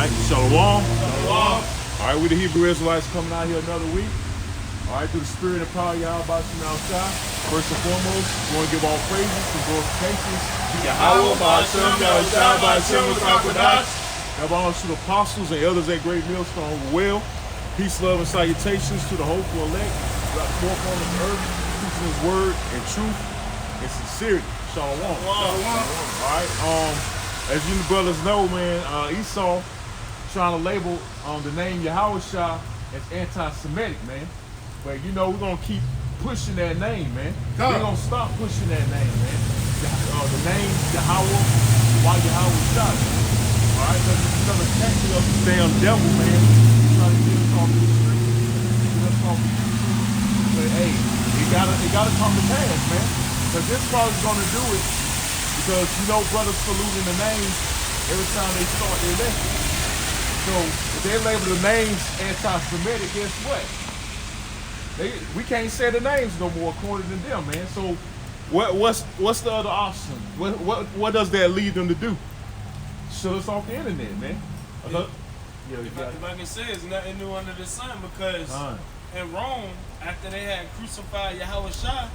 right, shalom. Shalom. All right, we the Hebrew Israelites coming out here another week. All right, through the spirit and power of Yahweh Shai. First and foremost, we want to give all praises and glorifications to Yahweh, Ba'ashem, Yahushua, Ba'ashem, L'Chakodash. Have honors to the apostles and elders at Great Millstone Well. Peace, love, and salutations to the hopeful elect throughout the four corners of the earth, preaching His word in truth and sincerity. Shalom. All right. As you brothers know, man, Esau trying to label the name Yahushua as anti-Semitic, man. But you know, we're gonna keep pushing that name, man. We're gonna stop pushing that name, man. The name Yahweh, why Yahushua? All right, because it's another tactic of the damn devil, man. Trying to get us off the street, get us off the street. But hey, it gotta come to pass, man. Because this probably gonna do it. Because you know, brothers saluting the names every time they start their lesson. So if they label the names anti-Semitic, guess what? We can't say the names no more according to them, man. So what's the other option? What does that lead them to do? Shut us off the internet, man. If I can say, it's nothing new under the sun, because in Rome, after they had crucified Yahushua,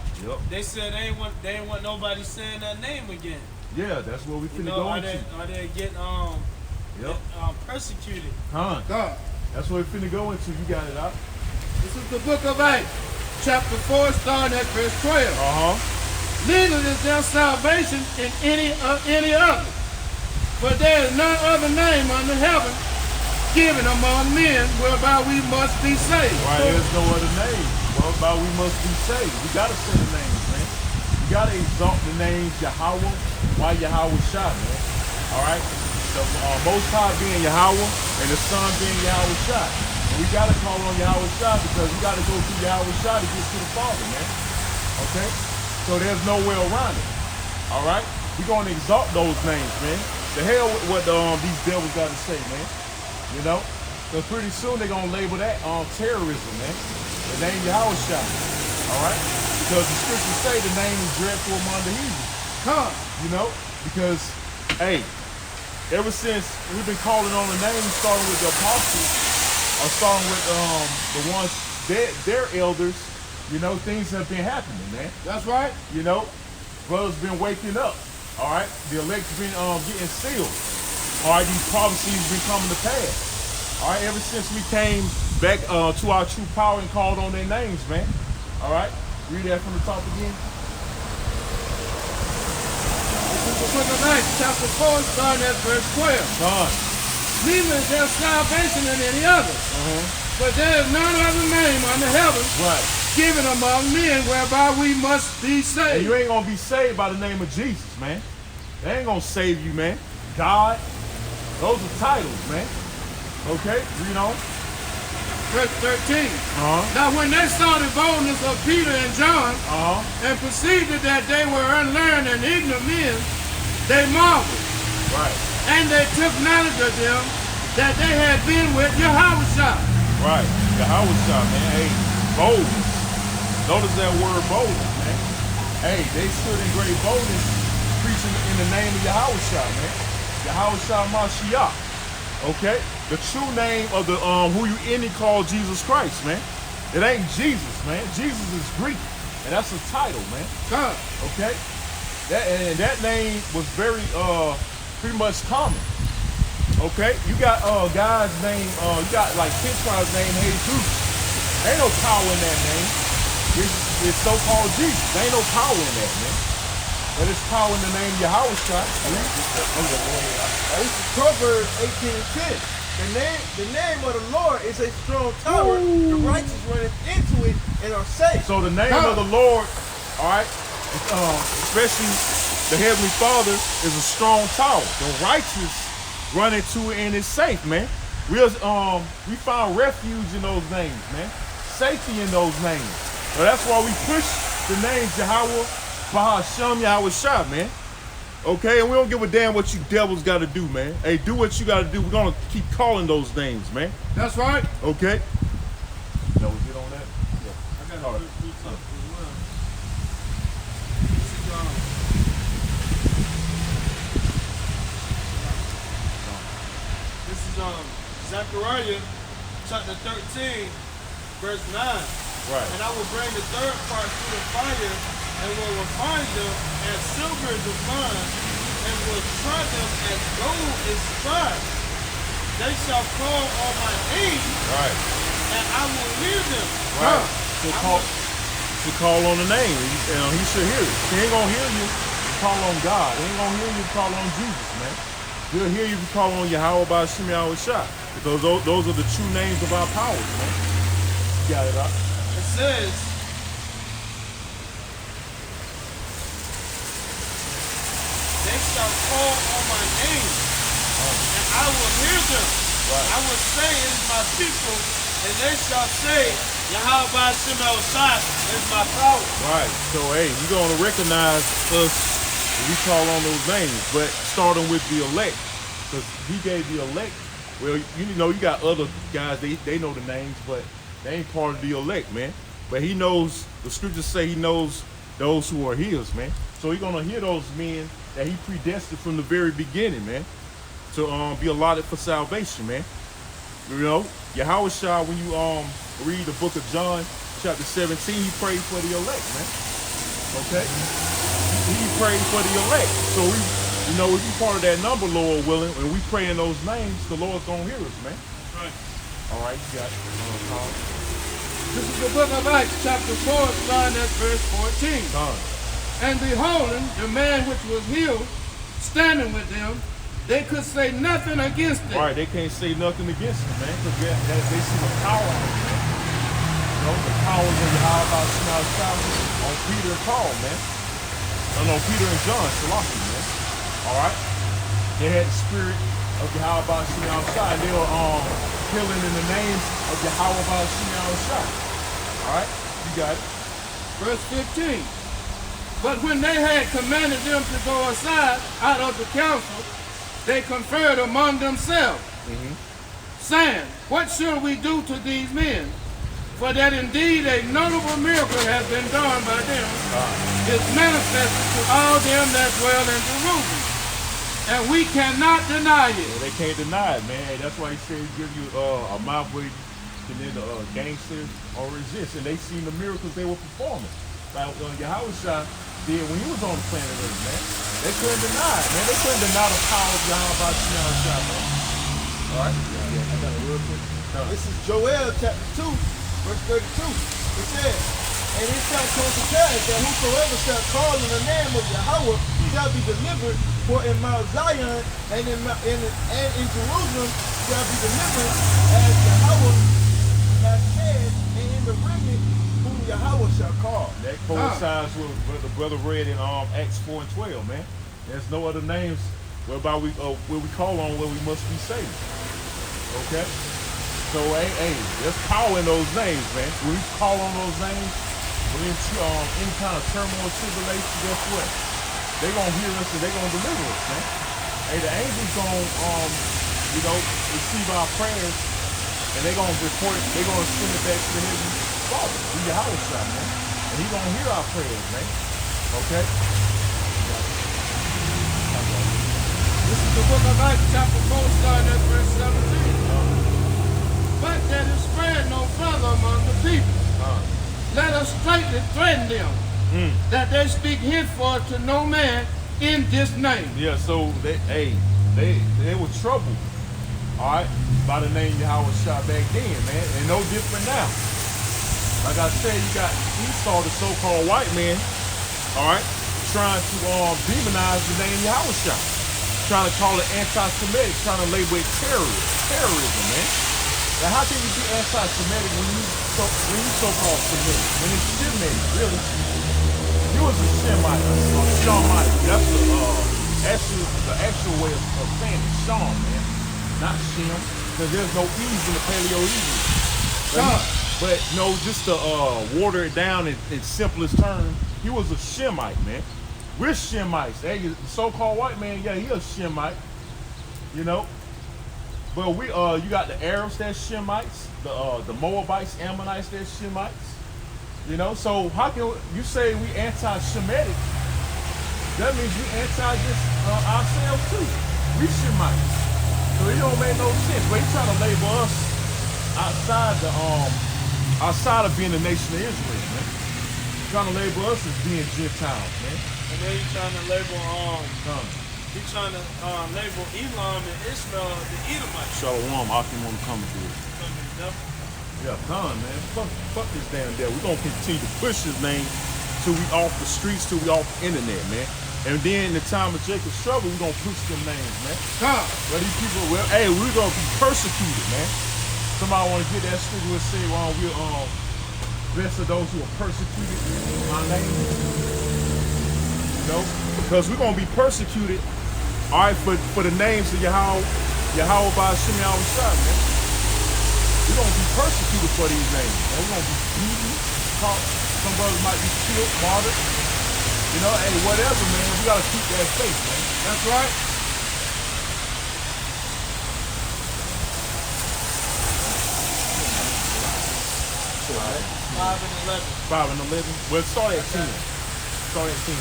they said they ain't want nobody saying that name again. Yeah, that's what we finna go into. Or they get persecuted. That's what we finna go into. You got it out. This is the book of Acts, chapter 4, starting at verse 12. Neither is there salvation in any other, for there is none other name under heaven given among men whereby we must be saved. Right, there's no other name whereby we must be saved. We gotta say the names, man. You gotta exalt the names Yahweh, why Yahushua, man. All right, the Most High being Yahweh and the Son being Yahushua. And we gotta call on Yahushua because we gotta go through Yahushua to get to the Father, man. Okay, so there's no way around it. All right, we're gonna exalt those names, man. The hell with what these devils gotta say, man. You know, so pretty soon they're gonna label that terrorism, man. The name Yahushua, all right? Because the scriptures say the name is dreadful among the heathen. You know, because hey, ever since we've been calling on the name, starting with the apostles, or starting with the ones their elders, you know, things have been happening, man. That's right. You know, brothers been waking up. All right, the elect's been getting sealed. All right, these prophecies been coming to pass. All right, ever since we came back to our true power and called on their names, man. All right, read that from the top again. This is the book of Acts, chapter 4, starting at verse 12. Neither is there salvation in any other, but there is none other name under heaven given among men whereby we must be saved. And you ain't gonna be saved by the name of Jesus, man. They ain't gonna save you, man. God. Those are titles, man. Okay, read on. Verse 13. Now when they saw the boldness of Peter and John, and perceived that they were unlearned and ignorant men, they marveled. Right. And they took knowledge of them that they had been with Yahushua. Right. Yahushua, man. Hey, boldness. Notice that word boldness, man. Hey, they stood in great boldness preaching in the name of Yahushua, man. Yahushua Mashiach, okay? The true name of the who you any call Jesus Christ, man. It ain't Jesus, man. Jesus is Greek, and that's a title, man. Okay? That name was very pretty much common. Okay? You got guys named you got like Petrarch's name Jesus. Ain't no power in that name. It's so-called Jesus. There ain't no power in that, man. But it's power in the name Yahushua. Proverbs 18:10. The name of the Lord is a strong tower. The righteous run into it and are safe. So the name of the Lord, all right, especially the Heavenly Father, is a strong tower. The righteous run into it and it's safe, man. We found refuge in those names, man. Safety in those names. So that's why we push the names Yahweh, Ba'ashem, Yahushua, man. Okay, and we don't give a damn what you devils got to do, man. Hey, do what you got to do. We're going to keep calling those names, man. That's right. Okay. No, we get on that? Yeah. I got a good talk as well. This is Zechariah chapter 13, verse 9. Right. And I will bring the third part through the fire, and will refine them as silver is refined, and will try them as gold is tried. They shall call on my name, Right. and I will hear them. Right. To call on the name. He should hear it. He ain't gonna hear you if you call on God. He ain't gonna hear you if you call on Jesus, man. He'll hear you if you call on Yahweh by Shem Yahweh Shah. Because those are the true names of our powers, man. You got it up. It says, they shall call on my name, and I will hear them. Right. I will say, it is my people, and they shall say, Yahweh Shem Shai is my power. Right. So, hey, you're going to recognize us when we call on those names, but starting with the elect, because he gave the elect. Well, you got other guys, they know the names, but they ain't part of the elect, man. But he knows, the scriptures say he knows those who are his, man. So he's going to hear those men that he predestined from the very beginning, man, to be allotted for salvation, man. You know, Yahweh Shah, when you read the book of John, chapter 17, he prayed for the elect, man. Okay? He prayed for the elect. So if you part of that number, Lord willing, when we pray in those names, the Lord's gonna hear us, man. Right. All right, you got it. This is the book of Acts, chapter 4, starting at verse 14. And beholding the man which was healed, standing with them, they could say nothing against it. Right, they can't say nothing against him, man, because they see the power of him, man. You know, the powers of Yahweh Shah on Peter and Paul, man. No, Peter and John, Selassie, man. All right? They had the spirit of Yahweh Shah, and they were healing in the name of Yahweh Shah. All right? You got it. Verse 15. But when they had commanded them to go aside out of the council, they conferred among themselves, saying, what shall we do to these men? For that indeed a notable miracle has been done by them, is manifested to all them that dwell in Jerusalem. And we cannot deny it. Well, they can't deny it, man. That's why he said he give you a mouth where you can either gangster or resist. And they seen the miracles they were performing. Like Yahweh Shah did when he was on the planet Earth, man. They couldn't deny it, man. They couldn't deny the power of Yahweh Shah, man. All right? I got it real quick. This is Joel chapter 2, verse 32. It says, and it shall come to pass that whosoever shall call in the name of Yahweh shall be delivered. For in Mount Zion and in Jerusalem shall be delivered, as Yahweh has said, and in the remnant whom Yahweh shall call. That coincides with what the brother read in Acts 4 and 12, man. There's no other names whereby where we call on where we must be saved. Okay? So, hey, there's power in those names, man. When we call on those names, when in any kind of turmoil, tribulation, guess what? They're gonna hear us and they're gonna deliver us, man. Hey, the angels gonna, receive our prayers and they're gonna report it, they're gonna send it back to the heavenly Father, to Yahweh Shah, man. And he's gonna hear our prayers, man. Okay? This is the book of Acts, chapter 4, starting at verse 17. But that it spread no further among the people. Let us straightly threaten them, that they speak henceforth to no man in this name. Yeah, so they were troubled, all right, by the name Yahweh Shah back then, man, and no different now. Like I said, you got Esau, the so-called white man, all right, trying to demonize the name Yahweh Shah, trying to call it anti-Semitic, trying to label it terrorism, man. Now, how can you be anti-Semitic when you so-called Semitic? When it's Shemitic, really? He was a Shemite, Shamite. That's the actual way of saying it, Sham, man. Not Shem, because there's no E's in the Paleo-Hebrew. But just to water it down in simplest terms, he was a Shemite, man. We're Shemites. Hey, the so-called white man, yeah, he a Shemite, But you got the Arabs that's Shemites, the Moabites, Ammonites that's Shemites. So how can you say we anti-Shemitic? That means we anti just ourselves too. We Shemites. So it don't make no sense. But he's trying to label us outside of being the nation of Israel, man. He's trying to label us as being Gentiles, man. And then he's trying to label he's trying to label Elam and Ishmael the Edomites. Shalom, Akim coming through. Yeah, man. Fuck this damn devil. We're gonna continue to push his name till we off the streets, till we off the internet, man. And then in the time of Jacob's trouble, we're gonna push them names, man. But these people, well, hey, we're gonna be persecuted, man. Somebody wanna get that scripture will say, well, we're blessed of those who are persecuted in my name. You know? Because we're gonna be persecuted, all right, for the names of Yahweh by Shem Yahweh, man. We're gonna be persecuted for these names, man. We're gonna be beaten, caught. Some brothers might be killed, martyred. You know, hey, whatever, man. We gotta keep that faith, man. That's right. Five and 11. 5 and 11. Well, start at 10. Start at 10.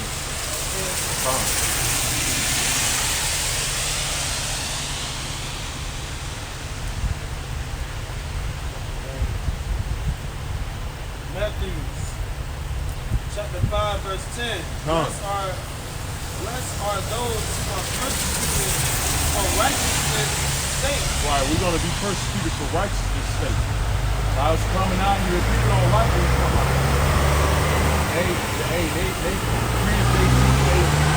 Matthew chapter 5, verse 10. Blessed are those who are persecuted for righteousness' sake. Right, we're gonna be persecuted for righteousness' sake. I was coming out here, if people don't like me, come out. They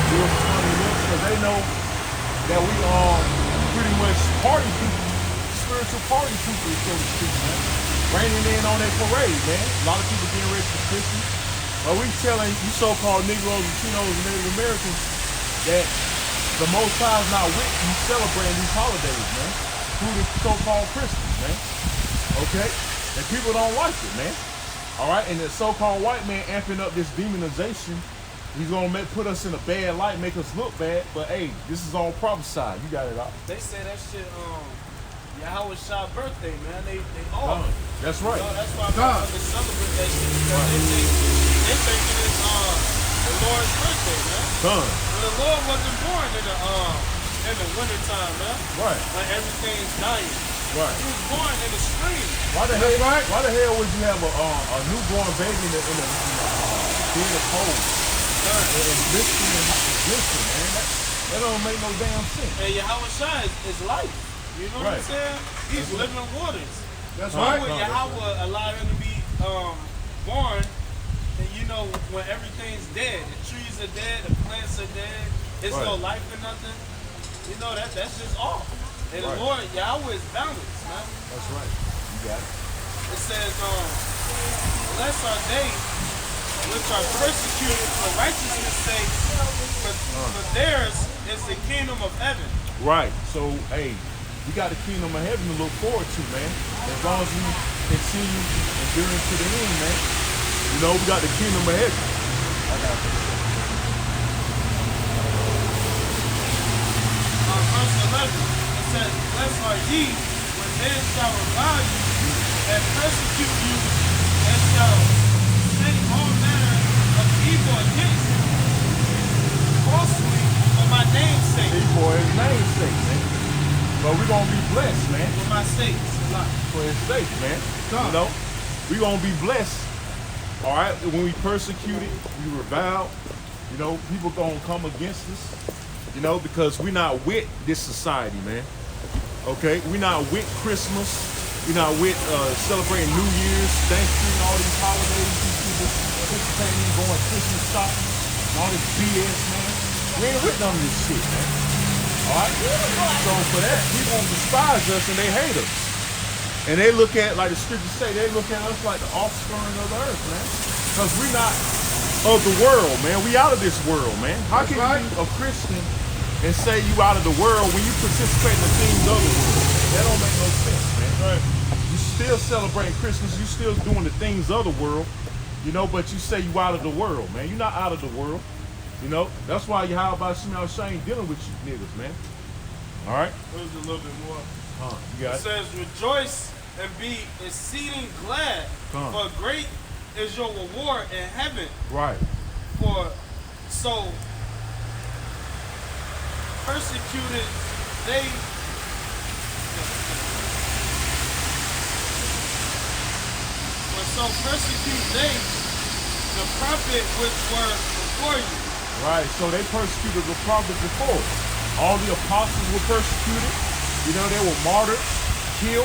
do a funny look because they know that we are pretty much party people, spiritual party people, so to speak, man. Raining in on that parade, man. A lot of people getting ready for Christmas. But we telling you so-called Negroes, Latinos, and Native Americans that the Most High is not with you celebrating these holidays, man. Through the so-called Christmas, man. Okay? And people don't like it, man. All right? And the so-called white man amping up this demonization, he's going to put us in a bad light, make us look bad. But, hey, this is all prophesied. You got it all. They say that shit, Yahweh Shah's birthday, man. They all. That's right. You know, that's why they celebrate that shit because they think it is the Lord's birthday, man. When the Lord wasn't born in the wintertime, man. Right. When everything's dying. Right. He was born in the spring. Why the hell would you have a newborn baby in the being a cold? And blistering and blistering, man. That don't make no damn sense. And Yahweh Shah is life. You know what I'm saying? He's living waters. That's Why right. would Yahweh allow him to be born? And you know, when everything's dead, the trees are dead, the plants are dead, there's no life or nothing. You know that's just off. And the Lord Yahweh is balanced, man. That's right. You got it. It says, blessed are they which are persecuted for righteousness' sake, for theirs is the kingdom of heaven. Right. So, hey, we got the kingdom of heaven to look forward to, man. As long as we continue enduring to the end, man. You know, we got the kingdom of heaven. I got this. Verse 11, it says, blessed are ye when men shall revile you and persecute you and shall say all manner of evil against you falsely for my name's sake. For his name's sake, man. But we're going to be blessed, man. For my sake. For his sake, man. You know, we're going to be blessed. All right? When we persecuted, we reviled. You know, people going to come against us. You know, because we're not with this society, man. Okay? We're not with Christmas. We're not with celebrating New Year's, Thanksgiving, all these holidays. These people participating in going Christmas shopping and all this BS, man. We ain't with none of this shit, man. All right? So for that, people despise us and they hate us. And they look at, like the scriptures say, they look at us like the offspring of the earth, man. Because we're not of the world, man. We out of this world, man. How can you be a Christian and say you out of the world when you participate in the things of the world? That don't make no sense, man. Right. You still celebrating Christmas. You still doing the things of the world, you know, but you say you out of the world, man. You're not out of the world. You know, that's why Yahweh Shema Shane dealing with you niggas, man. All right? There's a little bit more. You got it says, rejoice and be exceeding glad, for great is your reward in heaven. Right. For so persecuted they so persecute they the prophet which were before you. Right, so they persecuted the prophet before. All the apostles were persecuted. You know, they were martyred, killed,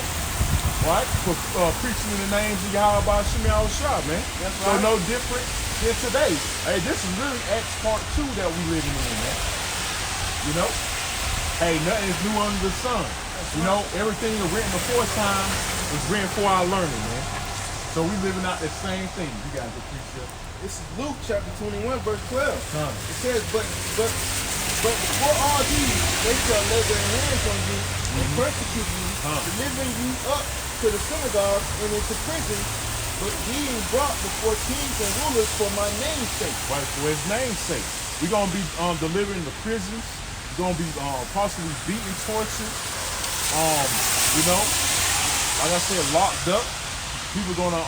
right, for preaching in the names of Yahweh by Shema Shah, man. That's right. So no different than today. Hey, this is really Acts part 2 that we living in, man. You know? Hey, nothing is new under the sun. You know, everything that's written before time was written for our learning, man. So we living out the same thing. You guys are preaching. This is Luke chapter 21, verse 12. It says, but before all these, they shall lay their hands on you and persecute you, delivering you up to the synagogues and into prison, but being brought before kings and rulers for my name's sake. Right, for his name's sake. We're going to be delivered in the prisons. We're going to be possibly beaten, tortured. You know, like I said, locked up. People going to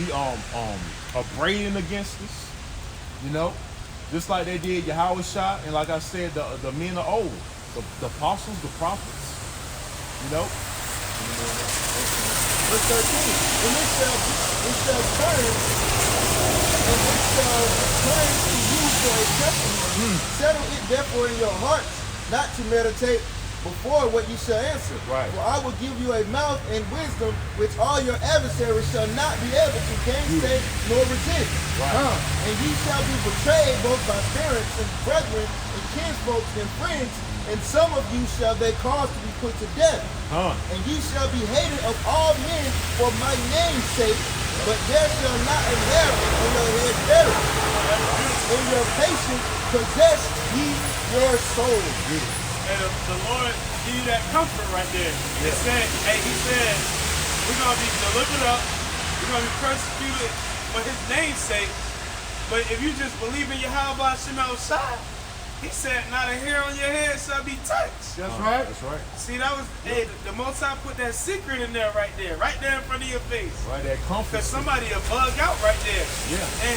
be upbraiding against us. You know, just like they did Yahweh Shah, and like I said, the men of old, the apostles, the prophets. You know. Verse 13. And it shall turn to you for a testament. Settle it therefore in your hearts, not to meditate before what you shall answer. Right. For I will give you a mouth and wisdom which all your adversaries shall not be able to gainsay nor resist. Right. And ye shall be betrayed both by parents and brethren and kinsfolks and friends, and some of you shall they cause to be put to death. And ye shall be hated of all men for my name's sake, but there shall not a hair on your head better. In your patience possess ye your soul. And the Lord give you that comfort right there. He said, we're going to be delivered up. We're going to be persecuted for his name's sake. But if you just believe in Yahweh Shema Shah, he said, not a hair on your head shall be touched. That's right. That's right. See, that was, the Most High put that secret in there right in front of your face. Right, that comfort. Because somebody will bug out right there. Yeah. And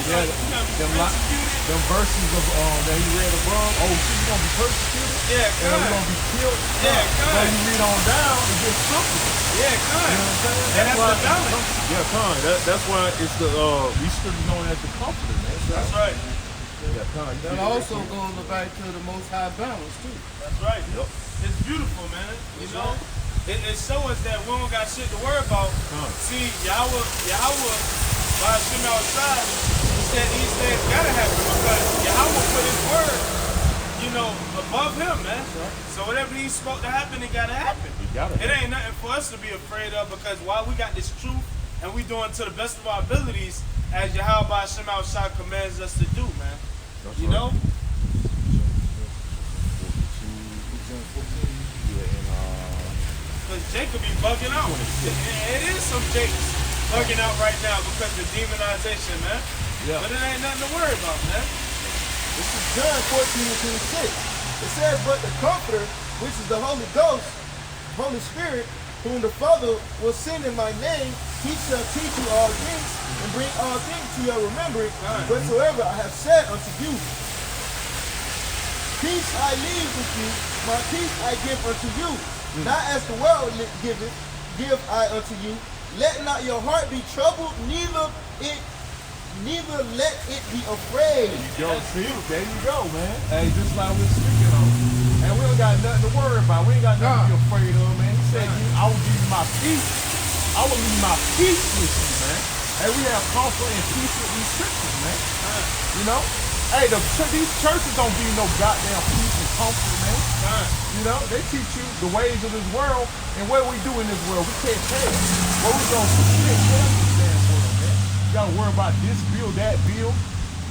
you're going to be persecuted. Them verses of that he read above, you're going to be persecuted. Yeah, and you're going to be killed. Yeah, good. So you read on down, it gets simple. Yeah, good. You know what I'm saying? And that's the balance. Yeah, con. That's why it's these scriptures known as the comforter, man. That's right. Yeah, con. That also goes back to the Most High balance, too. That's right. Yep. It's beautiful, man. You know? It shows us that we don't got shit to worry about. See, Yahweh, by Shema Shah, he said these things gotta happen because Yahweh put his word, above him, man. So whatever he spoke to happen, it gotta happen. It ain't nothing for us to be afraid of because while we got this truth and we doing to the best of our abilities, as Yahweh Shema Shah commands us to do, man. That's you know? Because Jacob be bugging out. It is some Jakes bugging out right now because of demonization, man. Yeah. But it ain't nothing to worry about, man. This is John 14:26. It says, but the Comforter, which is the Holy Ghost, Holy Spirit, whom the Father will send in my name, he shall teach you all things and bring all things to your remembrance, whatsoever I have said unto you. Peace I leave with you, my peace I give unto you. Not as the world giveth, give I unto you. Let not your heart be troubled, neither let it be afraid. There you go, see? There you go, man. Hey, just like we're speaking on. And we don't got nothing to worry about. We ain't got nothing to be afraid of, man. He said, I will give you my peace. I will leave my peace with you, man. And we have comfort and peace with these scriptures, man. You know? Hey, these churches don't give you no goddamn peace and comfort, man. You know? They teach you the ways of this world. And what we do in this world, we can't tell. What we gonna do? We can't tell this damn world, man. You gotta worry about this bill, that bill.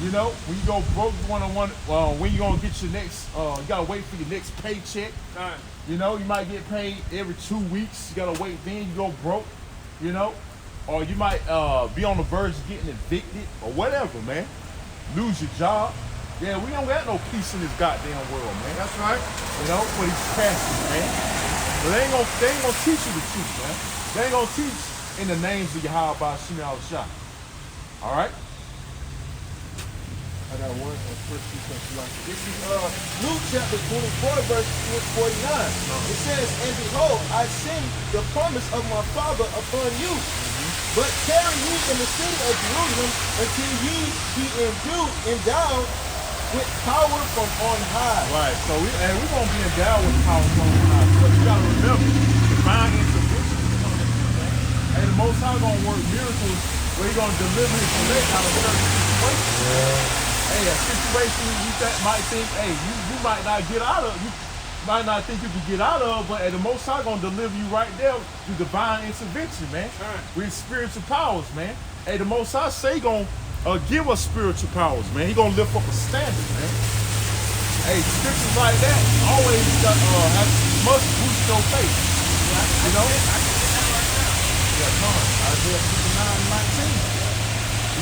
You know, when you go broke one-on-one, when you gonna get your next, you gotta wait for your next paycheck. You know, you might get paid every 2 weeks. You gotta wait, then you go broke. You know, or you might be on the verge of getting evicted or whatever, man. Lose your job. Yeah, we don't got no peace in this goddamn world, man. That's right. You know, for these pastors, man. But they ain't gonna teach you the truth, man. They ain't gonna teach in the names of Yahweh by Shema Shah. All right. I got one first piece of like this is Luke chapter 24, verse 49. It says, and behold, I send the promise of my Father upon you, But tarry ye in the city of Jerusalem until ye be endowed with power from on high. Right. So we're gonna be endowed with power from on high. But you gotta remember, divine intervention is coming too, man. Hey, the Most High gonna work miracles where He gonna deliver His elect out of certain situations. Hey, a situation you might think, hey, you might not get out of. You might not think you can get out of, but the Most High gonna deliver you right there through divine intervention, man. With spiritual powers, man. Hey, the Most High say gonna give us spiritual powers, man. He gonna lift up a standard, man. Hey, scriptures like that always must boost your faith. You know? I can get that right now. Yeah, come on. Isaiah 59:19.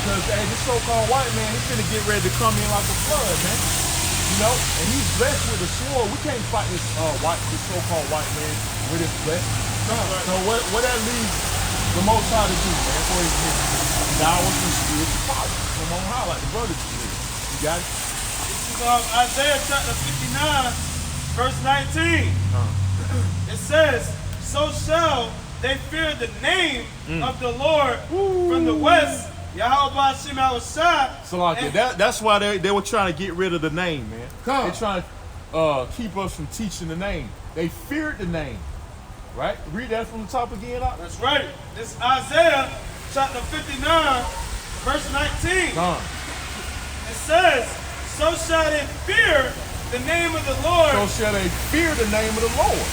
Because hey, this so-called white man, he's gonna get ready to come in like a flood, man. You know, and he's blessed with a sword. We can't fight this so-called white man with his blessing. So what that leaves the Most High to do, man, for his mission? Now with some spiritual power from on high, like the brothers did. You got it? This is Isaiah chapter 59, verse 19. It says, so shall they fear the name of the Lord from the west. Yahweh Shem Shah. So like that's why they were trying to get rid of the name, man. They're trying to keep us from teaching the name. They feared the name. Right? Read that from the top again, Doc. That's right. This is Isaiah chapter 59, verse 19. It says, so shall they fear the name of the Lord. So shall they fear the name of the Lord.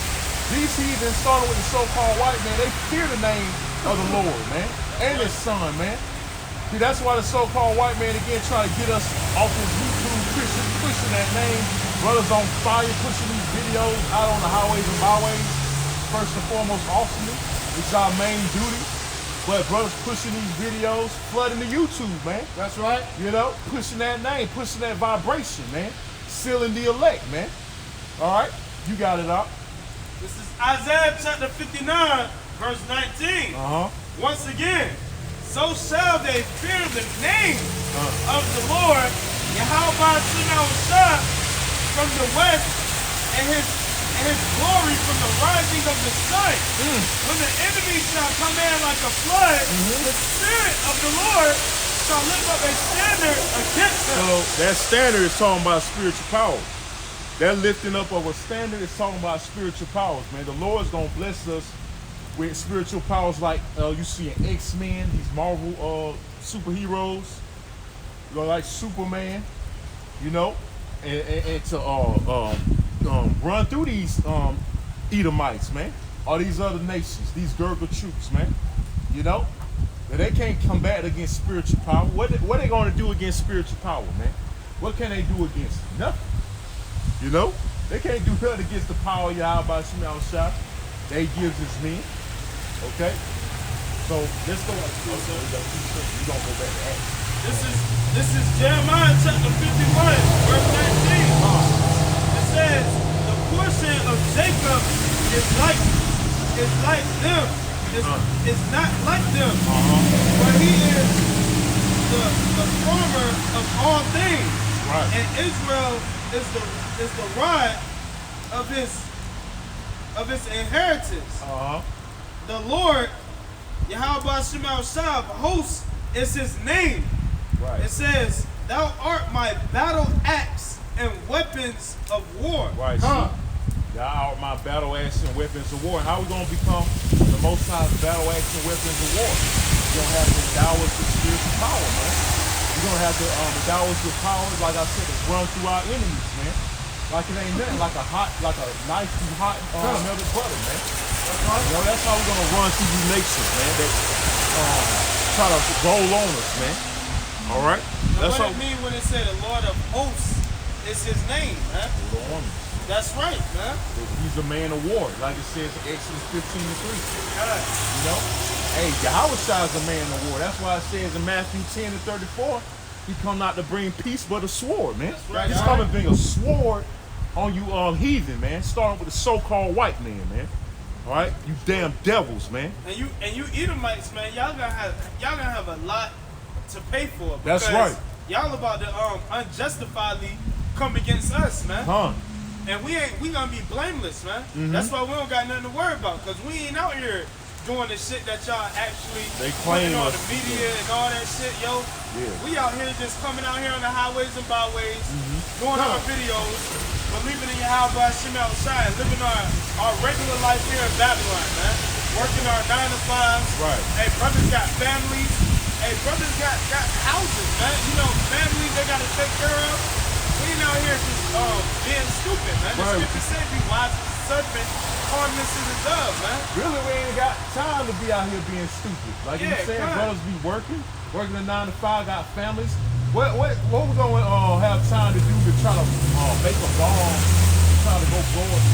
These heathens started with the so-called white man. They fear the name of the Lord, man. And his son, man. See, that's why the so-called white man, again, trying to get us off this YouTube pushing that name. Brothers on fire, pushing these videos out on the highways and byways. First and foremost, awesomely. It's our main duty. But brothers pushing these videos, flooding the YouTube, man. That's right. You know, pushing that name, pushing that vibration, man. Sealing the elect, man. All right? You got it out. This is Isaiah chapter 59, verse 19. Once again, so shall they fear the name of the Lord, Yahweh Shem Shah, from the west, and his glory from the rising of the sun. When the enemy shall come in like a flood, the Spirit of the Lord shall lift up a standard against them. So that standard is talking about spiritual power. That lifting up of a standard is talking about spiritual powers, man. The Lord's gonna bless us with spiritual powers like you see in X-Men, these Marvel superheroes, like Superman, you know, and to run through these Edomites, man, or these other nations, these Gurgle troops, man, you know, they can't combat against spiritual power. What they gonna do against spiritual power, man? What can they do against it? Nothing. You know, they can't do nothing against the power of Yahweh Shem Shah. They gives his men. Okay, so let's go. We're gonna go back to Acts. This is Jeremiah chapter 51, verse 19. It says, the portion of Jacob is like them. It's not like them. For he is the former of all things. Right. And Israel is the rod of his inheritance. The Lord, Yahweh Shem Shah, host is his name. Right. It says, thou art my battle axe and weapons of war. Right. Thou art my battle axe and weapons of war. How are we going to become the Most High's battle axe and weapons of war? You're going to have to endow us with spiritual power, man. You're going to have to endow us with power, like I said, to run through our enemies, man. Like it ain't nothing, like a knife through hot melted butter, man. You know, that's how we're gonna run through these nations, man. That try to roll on us, man. All right. Now that's what it mean when it said the Lord of hosts is his name, man. Lord. That's right, man. He's a man of war, like it says in Exodus 15:3. You know, hey, Yahweh Shah is a man of war. That's why it says in Matthew 10:34, he come not to bring peace but a sword, man. That's right. He's coming to bring a sword on you heathen, man. Starting with the so-called white man, man. All right, you damn devils, man. And you Edomites, man, y'all gonna have a lot to pay for. That's right. Y'all about to unjustifiably come against us, man. And we gonna be blameless, man. That's why we don't got nothing to worry about, because we ain't out here doing the shit that y'all actually they claim putting on us, the media and all that shit, yo. Yeah. We out here just coming out here on the highways and byways, doing our videos, believing in Yahweh Shem El Shai, living our regular life here in Babylon, man. Working our 9 to 5s. Right. Hey, brothers got families. Hey, brothers got houses, man. You know, families they gotta take care of. We ain't out here just being stupid, man. The scripture said be wise as a serpent, harmless as a dove, man. Really, we ain't got time to be out here being stupid. Like you said, brothers be working a 9 to 5, got families. What we gonna have time to do to try to make a bomb, try to go blow it?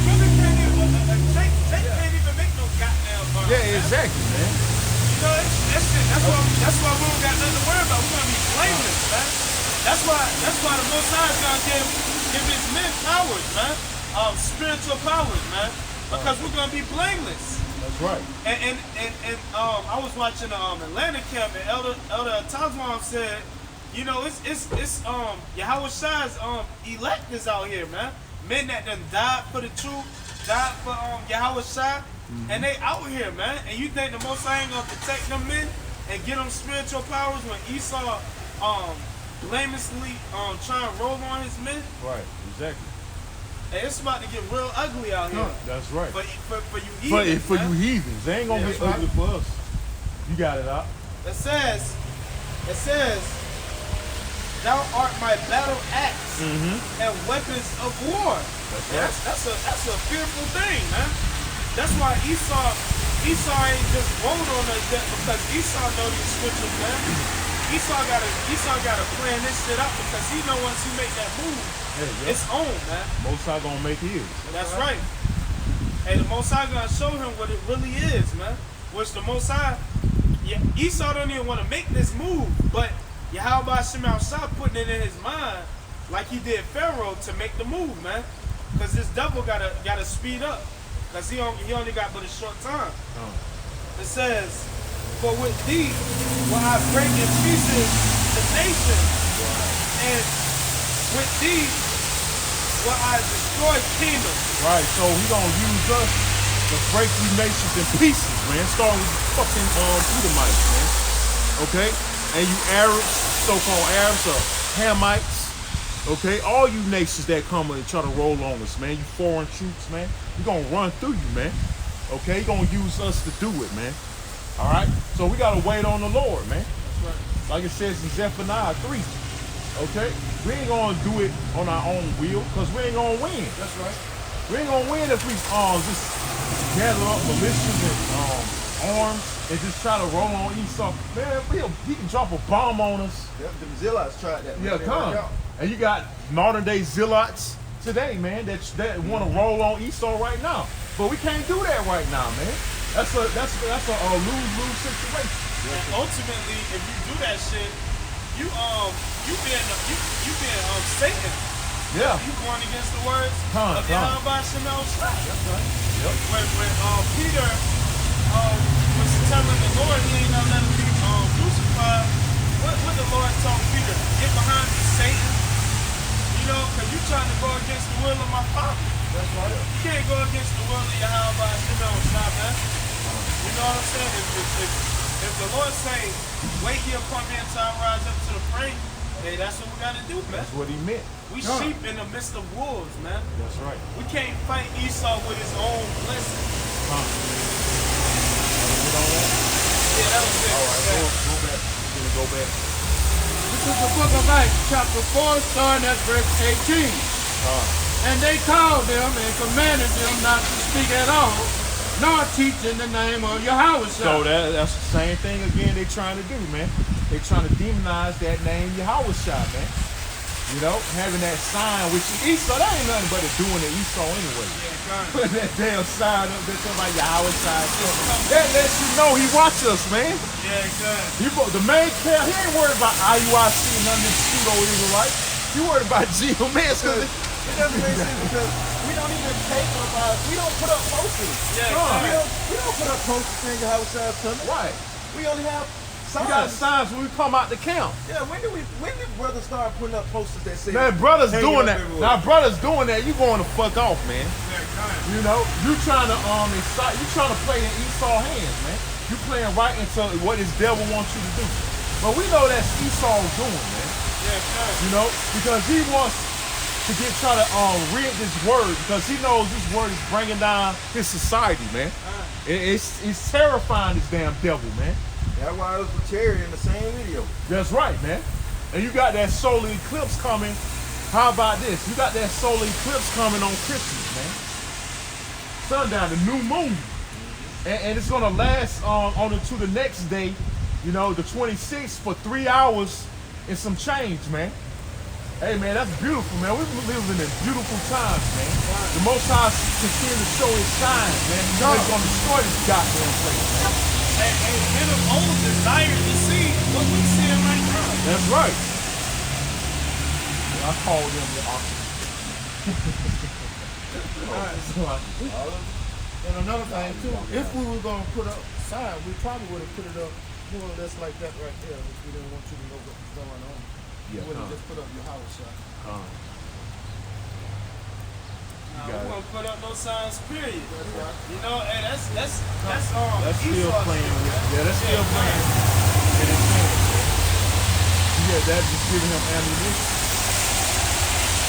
Brothers can't even, they can't even make no goddamn bomb. Yeah, exactly, man. You know, that's why we don't got nothing to worry about. We're gonna be blameless, man. That's why the Most High is gonna give his men powers, man. Spiritual powers, man. Because we're gonna be blameless. That's right. And I was watching Atlanta camp, and Elder Tazwan said, you know, it's Yahweh Shai's elect is out here, man. Men that done died for the truth, died for Yahweh Shai, and they out here, man. And you think the Most High ain't gonna protect them men and get them spiritual powers when Esau blamelessly trying to roll on his men? Right, exactly. And it's about to get real ugly out here. That's right. For you heathens, for you heathens, they ain't gonna get ugly for us. You got it out. It says, thou art my battle axe and weapons of war. That's a fearful thing, man. That's why Esau ain't just rolled on us yet, because Esau know these scriptures, man. Esau gotta plan this shit out, because he know once he make that move, it's on, man. Most High gonna make his. That's right. Hey, the Most High gonna show him what it really is, man. Which the Most High, Esau don't even want to make this move, but Yahweh Shem El Shai putting it in his mind, like he did Pharaoh, to make the move, man. Because this devil gotta speed up, because he only got but a short time. It says, for with thee will I break in pieces the nation, and with thee will I destroy kingdoms. Right, so he gonna use us to break these nations in pieces, man. Starting with fucking Edomites, man. Okay? And you Arabs, so-called Arabs, or Hamites, okay? All you nations that come and try to roll on us, man. You foreign troops, man. We gonna run through you, man. Okay? He gonna use us to do it, man. All right? So we gotta wait on the Lord, man. That's right. Like it says in Zephaniah 3. Okay? We ain't gonna do it on our own will, because we ain't gonna win. That's right. We ain't gonna win if we just gather up militias and arms and just try to roll on Esau. Man, he can drop a bomb on us. Yep, them Zealots tried that. Yeah, come. And you got modern day zealots today, man, that want to roll on Esau right now. But we can't do that right now, man. That's a lose-lose situation. And ultimately, if you do that shit, you being Satan. Yeah. You going against the words of Yahweh Shem El Shai. That's right. Yep. When Peter was telling the Lord he ain't gonna let him be crucified, what the Lord told Peter? Get behind me, Satan. You know, because you trying to go against the will of my Father. That's right. You can't go against the will of Yahweh Shem El Shai, man. You know what I'm saying? If the Lord say, wait here upon me until I rise up to the fray, hey, that's what we gotta do, man. That's what he meant. We sheep in the midst of wolves, man. That's right. We can't fight Esau with his own blessing. Huh. Yeah, that was it. All right, go back. We're gonna go back. This is the book of Acts, chapter 4, starting at verse 18. And they called them and commanded them not to speak at all, nor teach in the name of Yahweh. So that's the same thing again they trying to do, man. They trying to demonize that name Yahweh Shai, man. You know, having that sign, which is Esau, that ain't nothing but a doing to Esau anyway. Putting that damn sign up there talking about Yahweh Shai. That lets you know he watch us, man. Yeah, exactly. The main character, he ain't worried about IUIC and none of this pseudo-Israelites. He worried about Geo, man. It doesn't make sense because we don't even take up we don't put up posters. Yeah, we don't put up posters saying Yahweh Shai's coming. Right. We only have We got signs when we come out the camp. Yeah, when did brothers start putting up posters that say? Man, brothers doing that. Everywhere. Now, brothers doing that, you going to fuck off, man. You know, you trying to excite, you trying to play in Esau hands, man. You playing right into what this devil wants you to do. But we know that's Esau's doing, man. You know, because he wants to try to rid this word, because he knows this word is bringing down his society, man. It's terrifying, this damn devil, man. That's why it was with Terry in the same video. That's right, man. And you got that solar eclipse coming. How about this? You got that solar eclipse coming on Christmas, man. Sundown, the new moon. And it's gonna last on to the next day, you know, the 26th, for 3 hours and some change, man. Hey, man, that's beautiful, man. We're living in beautiful times, man. The Most High continue to show his signs, man. He's gonna destroy this goddamn place, man. And get them old desire to see what we seeing right now. That's right. I call them the opposite. And another thing too, if we were gonna put up sign, we probably would have put it up more or less like that right there, if we didn't want you to know what was going on. We would have just put up your house shot. We won't put up no signs, period. That's right. You know, and that's That's Esau still playing with. shit. Yeah, that's still playing in his hands. Yeah, that's just giving him ammunition.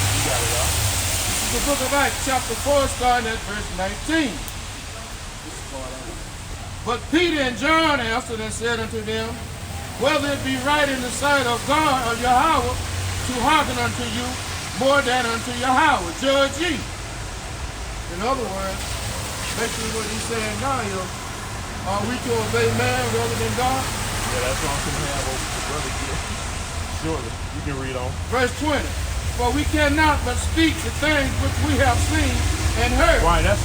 You got it out. The book of Acts, chapter 4, starting at verse 19. But Peter and John answered and said unto them, whether it be right in the sight of God or Yahweh to hearken unto you more than unto Yahweh, judge ye. In other words, basically what he's saying now is, are we to obey man rather than God? Yeah, that's what I'm going to have over the brother here. Surely, you can read on. Verse 20. For we cannot but speak the things which we have seen and heard. Right, that's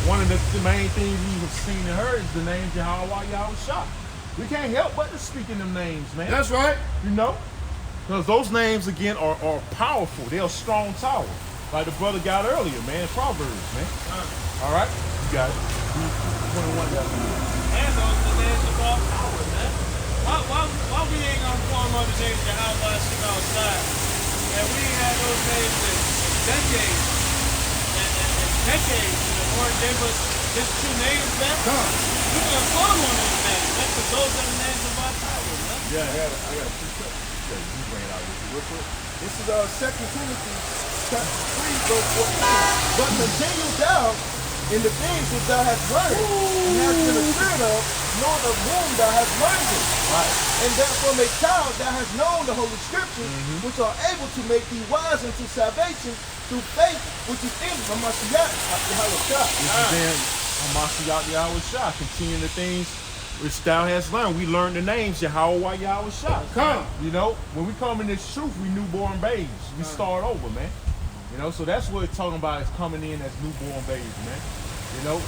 one of the main things we have seen and heard is the name Yahweh Shah. We can't help but to speak in them names, man. That's right. You know? Because those names, again, are powerful. They're a strong tower. Like the brother got earlier, man. Proverbs, man. All right? You got it. 21 And those the names of all power, man. Why we ain't gonna form on the names of Yahweh Shah outside? And we ain't had those names in decades and decades. And the Lord gave us his true names back. We can form on those names. That's because those are the names of our power, man. Yeah, I got two cups. you bring it out real quick. This is 2 Timothy chapter 3, verse 14. But continue thou in the things which thou hast learned, and hast been assured of, knowing of whom thou hast learned it. Right. And that from a child thou hast known the Holy Scriptures, which are able to make thee wise unto salvation through faith, which is in Hamashiach, Yahweh Shah. This is then Hamashiach Yahweh Shah. Continuing the things which thou hast learned. We learned the names Yahweh Yahweh Shah. Come. You know, when we come in this truth, we newborn babes. We start over, man. You know, so that's what it's talking about, is coming in as newborn babes, man. You know,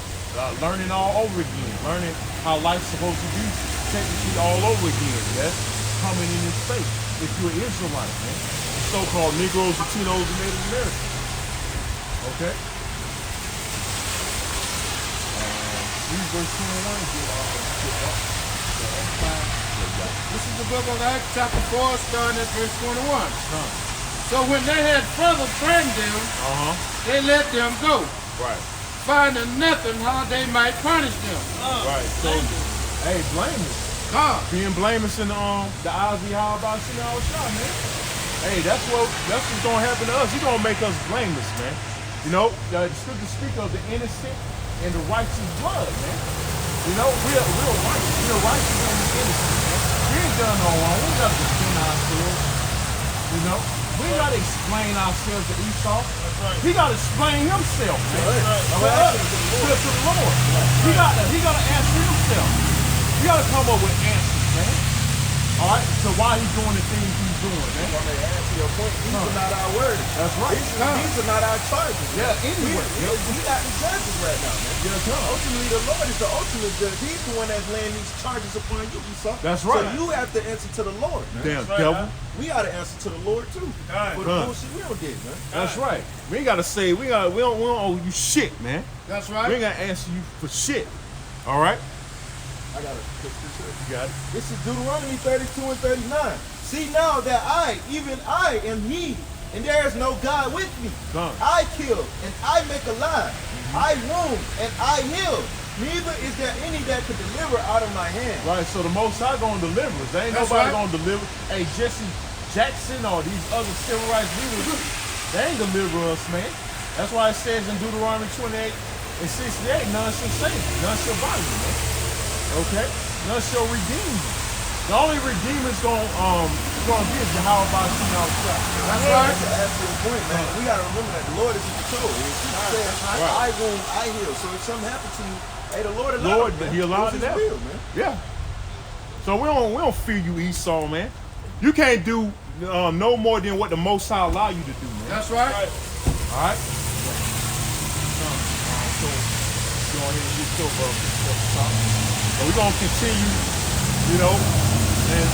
learning all over again. Learning how life's supposed to be technically all over again. That's coming in this faith. If you're an Israelite, man. The so-called Negroes, Latinos, and Native Americans. Okay? Read verse 21. This is the book of Acts, chapter 4, starting at verse 21. So when they had further threatened them, they let them go, Right. finding nothing how they might punish them. Right. So, hey, blameless. Being blameless in the eyes of Yahweh Shah, man. Hey, that's what's gonna happen to us. He's gonna make us blameless, man. You know, the scriptures speak of the innocent and the righteous blood, man. You know, we're righteous. We're righteous and the innocent, man. We ain't done no wrong. We got to defend ourselves. You know, we ain't got to explain ourselves to Esau. That's right. He got to explain himself, man. That's To us, to the Lord. He got to answer himself. He got to come up with answers, man. All right, so why he's doing the things he's doing, man? When they answer your point, these are not our words. That's right. These are not our charges. Yeah, anyway. We not the judges right now, man. Yeah, Ultimately, the Lord is the ultimate judge. He's the one that's laying these charges upon you, Esau. That's right. So you have to answer to the Lord, man. Damn right, devil. We got to answer to the Lord too. For the bullshit we don't get, man. That's right. We ain't gotta say we don't owe you shit, man. That's We right. ain't gotta answer you for shit. All right. I got it. You got it. This is Deuteronomy 32 and 39. See now that I, even I, am he, and there is no God with me. I kill, and I make alive. I wound, and I heal. Neither is there any that could deliver out of my hand. Right, so the Most High gonna deliver us. There ain't nobody gonna deliver. Hey, Jesse Jackson or these other civil rights leaders, they ain't deliver us, man. That's why it says in Deuteronomy 28 and 68, none shall save you, none shall buy you, man. Okay? None shall redeem you. The only redeemer's gonna be is Yahweh by Shema outside. That's right. That's an absolute point, man. We gotta remember that the Lord is in control. I wound, I heal. So if something happens to you, hey, the Lord allowed it. He allowed it. Will, man. Yeah. So we don't fear you, Esau, man. You can't do no more than what the Most High allow you to do, man. That's right. All right. So go ahead and get your So we're gonna continue, you know, and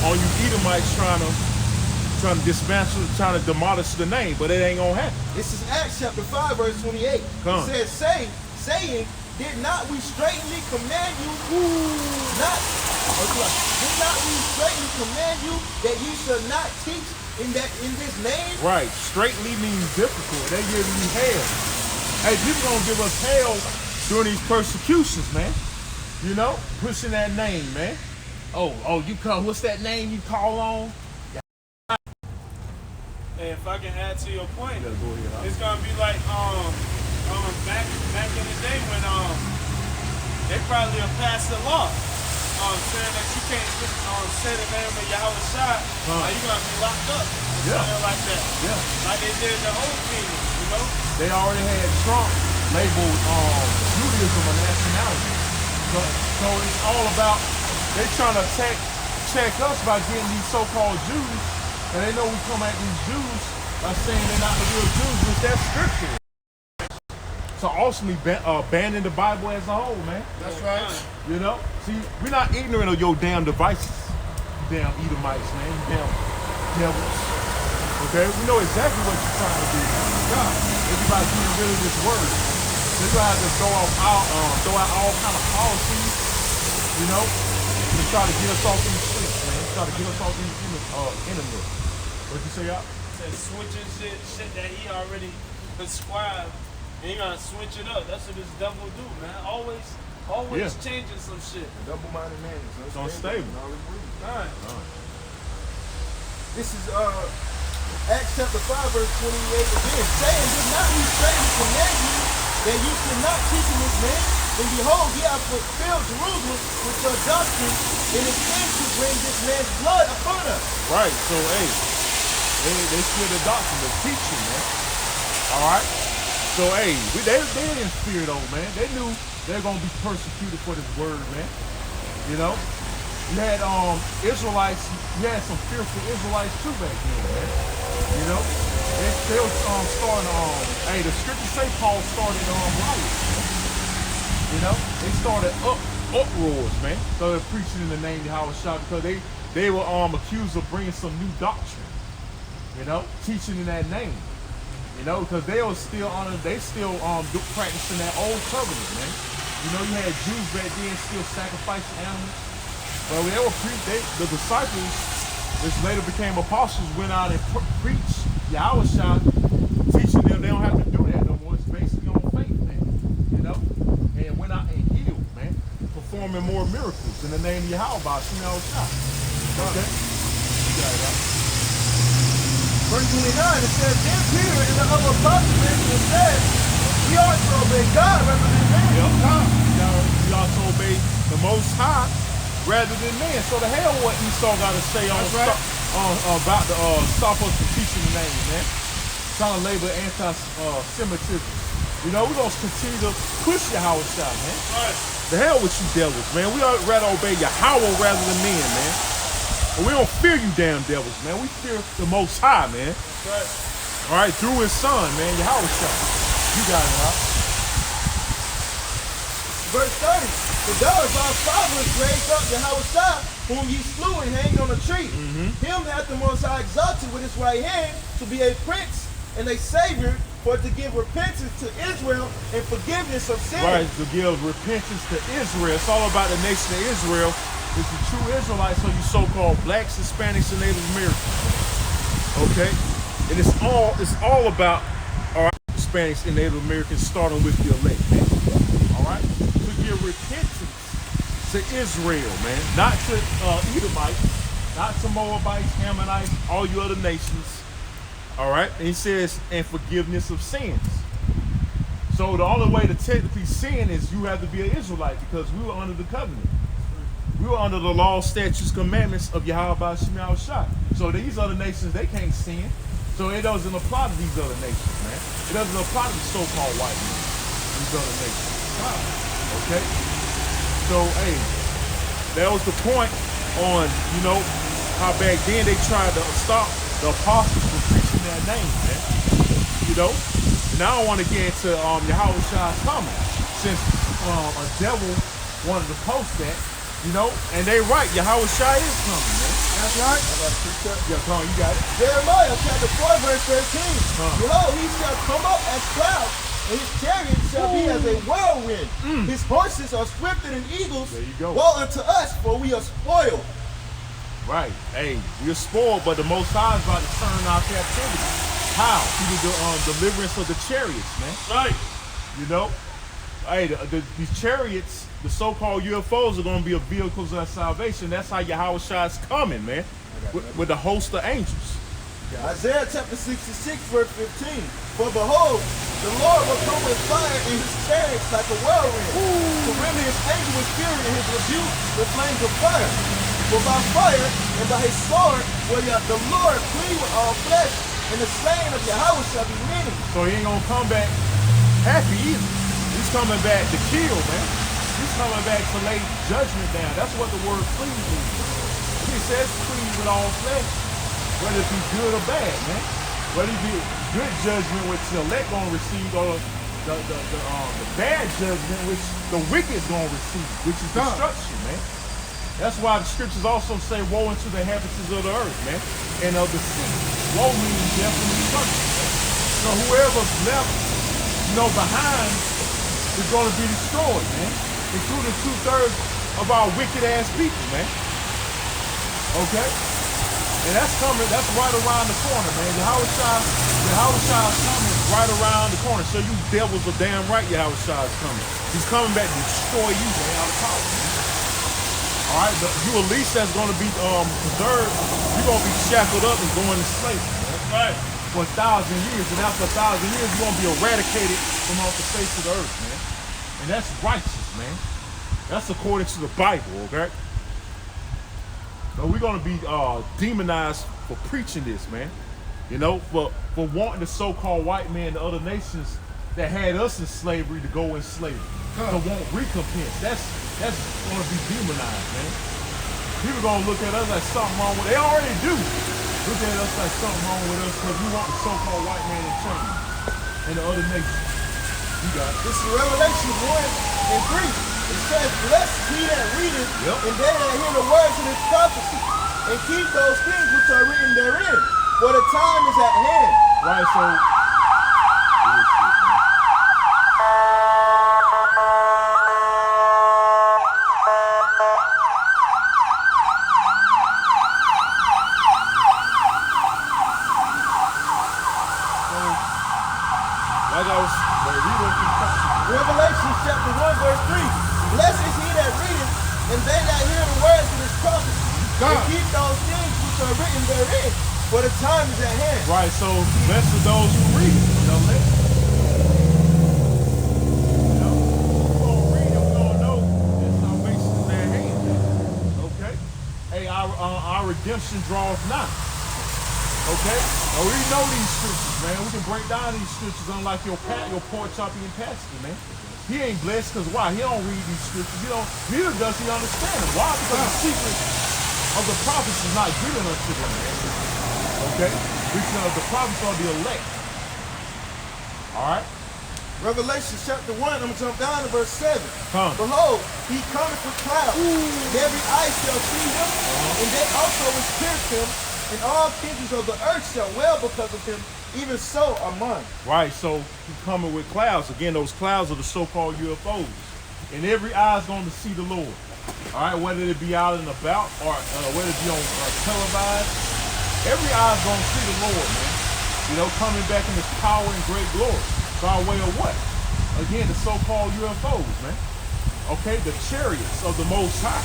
on you Edomites trying to dismantle, trying to demolish the name, but it ain't gonna happen. This is Acts chapter 5, verse 28. It says, saying, did not we straightly command you, did not we straightly command you that ye shall not teach in this name? Right. Straightly means difficult. They give you hell. Hey, people gonna give us hell during these persecutions, man. You know, pushing that name, man. Oh, you call, what's that name you call on? And if I can add to your point, Go ahead, it's gonna be like back in the day when they probably have passed a law saying that you can't say the name of Yahweh Shai, you're gonna be locked up. Something like that. Yeah. Like they did in the old kingdom, you know? They already had Trump labeled Judaism a nationality. So it's all about, they trying to check us by getting these so-called Jews, and they know we come at these Jews by saying they're not the real Jews, which that's scripture. So ultimately banning the Bible as a whole, man. That's right. You know? See, we're not ignorant of your damn devices. You damn Edomites, man. You damn devils. Okay? We know exactly what you're trying to do. God, everybody getting rid of this word. They're gonna have to throw out all kind of policies, you know, to try to get us off these streets, man. Try to get us off these internet. What'd you say, y'all? Said switching shit that he already prescribed, and he gonna switch it up. That's what this devil do, man. Always changing some shit. Double-minded man is unstable. All right. This is Acts chapter 5, verse 28 again, saying, did not we straightly command you that you should not teach in this name? And behold, ye have fulfilled Jerusalem with your doctrine, and it came to bring this man's blood upon us. Right, so hey, they still the doctrine, the teaching, man. Alright? So hey, they didn't fear though, man. They knew they're gonna be persecuted for this word, man. You know? You had Israelites, you had some fearful Israelites too back then, man. You know? They was starting hey, the scriptures say Paul started riots, man. You know? They started uproars, man. Started preaching in the name of Yahweh Shai because they were accused of bringing some new doctrine. You know? Teaching in that name. You know, because they were still practicing that old covenant, man. You know, you had Jews back then still sacrificing animals. But they were the disciples, which later became apostles, went out and preached Yahweh Shai, teaching them they don't have to do that no more. It's basically on faith, man. You know? And went out and healed, man. Performing more miracles in the name of Yahweh by Shema Shai. Okay? Verse 29, it says, then Peter and the other apostles answered and said, we ought to obey God rather than man. We ought to obey the Most High rather than man. So the hell what Esau got to say about to stop us from teaching the name, man. Trying to label anti-Semitism. You know, we're going to continue to push Yahweh Shai, man. Right. The hell with you devils, man. We ought rather obey Yahweh rather than men, man. And we don't fear you damn devils, man. We fear the Most High, man. Right. All right, through his son, man, Yahweh Shai. You got it, huh? Verse 30, the God of our fathers raised up Yahweh Shai, whom ye slew and hanged on a tree. Him hath the Most High exalted with his right hand to be a prince and a savior for to give repentance to Israel and forgiveness of sins. Right, to give repentance to Israel. It's all about the nation of Israel. It's the true Israelites, so you so-called blacks, Hispanics, and Native Americans. Okay? And it's all about our Hispanics and Native Americans, starting with the elect, man. All right? To give repentance to Israel, man. Not to Edomites, not to Moabites, Ammonites, all you other nations. All right? And he says, and forgiveness of sins. So the only way to technically sin is you have to be an Israelite, because we were under the covenant. We were under the law, statutes, commandments of Yahweh Shema Shai. So these other nations, they can't sin. So it doesn't apply to these other nations, man. It doesn't apply to the so-called white men, these other nations. Okay? So, hey, that was the point on, you know, how back then they tried to stop the apostles from preaching their name, man. You know? And I don't want to get into Yahweh Shai's comment, since a devil wanted to post that. You know, and they right. Yahweh Shai is coming, man. That's right. I got to preach that. Yeah, come on, you got it. Jeremiah chapter 4, verse 13. Behold, he shall come up as clouds, and his chariot shall be as a whirlwind. His horses are swifter than eagles. There you go. Woe unto us, for we are spoiled. Right. Hey, we're spoiled, but the Most High is about to turn our captivity. How? Through the deliverance of the chariots, man. Right. You know? Hey, these chariots, the so-called UFOs, are going to be a vehicles of salvation. That's how Yahweh Shai is coming, man, with the host of angels. Isaiah chapter 66, verse 15. For behold, the Lord will come with fire in his chariots like a whirlwind, to render his anger with fury and his rebuke with flames of fire. For by fire and by his sword will the Lord plead with all flesh, and the slain of Yahweh shall be many. So he ain't going to come back happy either. He's coming back to kill, man. He's coming back to lay judgment down. That's what the word plead means. He says plead with all flesh, whether it be good or bad, man. Whether it be good judgment, which the elect gonna receive, or the bad judgment, which the wicked is gonna receive, which is destruction, man. That's why the scriptures also say, woe unto the inhabitants of the earth, man, and of the sea. Woe means death and destruction, man. So whoever's left, you know, behind is going to be destroyed, man, including 2/3 of our wicked ass people, man. Okay? And that's coming, that's right around the corner, man. Yahweh Shai is coming right around the corner. So you devils are damn right Yahweh Shai is coming. He's coming back to destroy you, man, out of power, man. All right, you at least that's going to be preserved. You're going to be shackled up and going to slavery, man. That's right. For 1,000 years, and after 1,000 years, you're going to be eradicated from off the face of the earth, man. And that's righteous, man. That's according to the Bible, okay? So we're going to be demonized for preaching this, man. You know, for wanting the so-called white man, the other nations that had us in slavery to go in slavery, to want recompense. That's going to be demonized, man. People going to look at us like something wrong with, they already do. Look at us like something wrong with us because we want the so-called white man in chains and the other nations. You got it. This is Revelation 1 and 3. It says, blessed he that readeth, and they that hear the words of this prophecy, and keep those things which are written therein, for the time is at hand. Right, so Revelation chapter 1 verse 3. Blessed is he that readeth, and they that hear the words of this prophecy, and keep those things which are written therein, for the time is at hand. Right, so blessed are those who read it. You know, we're going to read it, we're going to know that salvation is at hand. Okay? Hey, our redemption draws nigh. Okay? Now we know these scriptures, man. We can break down these scriptures unlike your pork chopping pastor, man. He ain't blessed because why? He don't read these scriptures. Neither does he understand them. Why? Because the secret of the prophets is not given unto them, man. Okay? Because the prophets are the elect. Alright? Revelation chapter 1, I'm going to jump down to verse 7. Behold, he cometh with clouds, and every eye shall see him, and they also which pierced him, and all kindreds of the earth shall wail because of him even so are mine. Right, so he coming with clouds. Again, those clouds are the so-called UFOs. And every eye is going to see the Lord. All right, whether it be out and about or whether it be on televised, every eye is going to see the Lord, man. You know, coming back in his power and great glory. By way of what? Again, the so-called UFOs, man. Okay, the chariots of the Most High.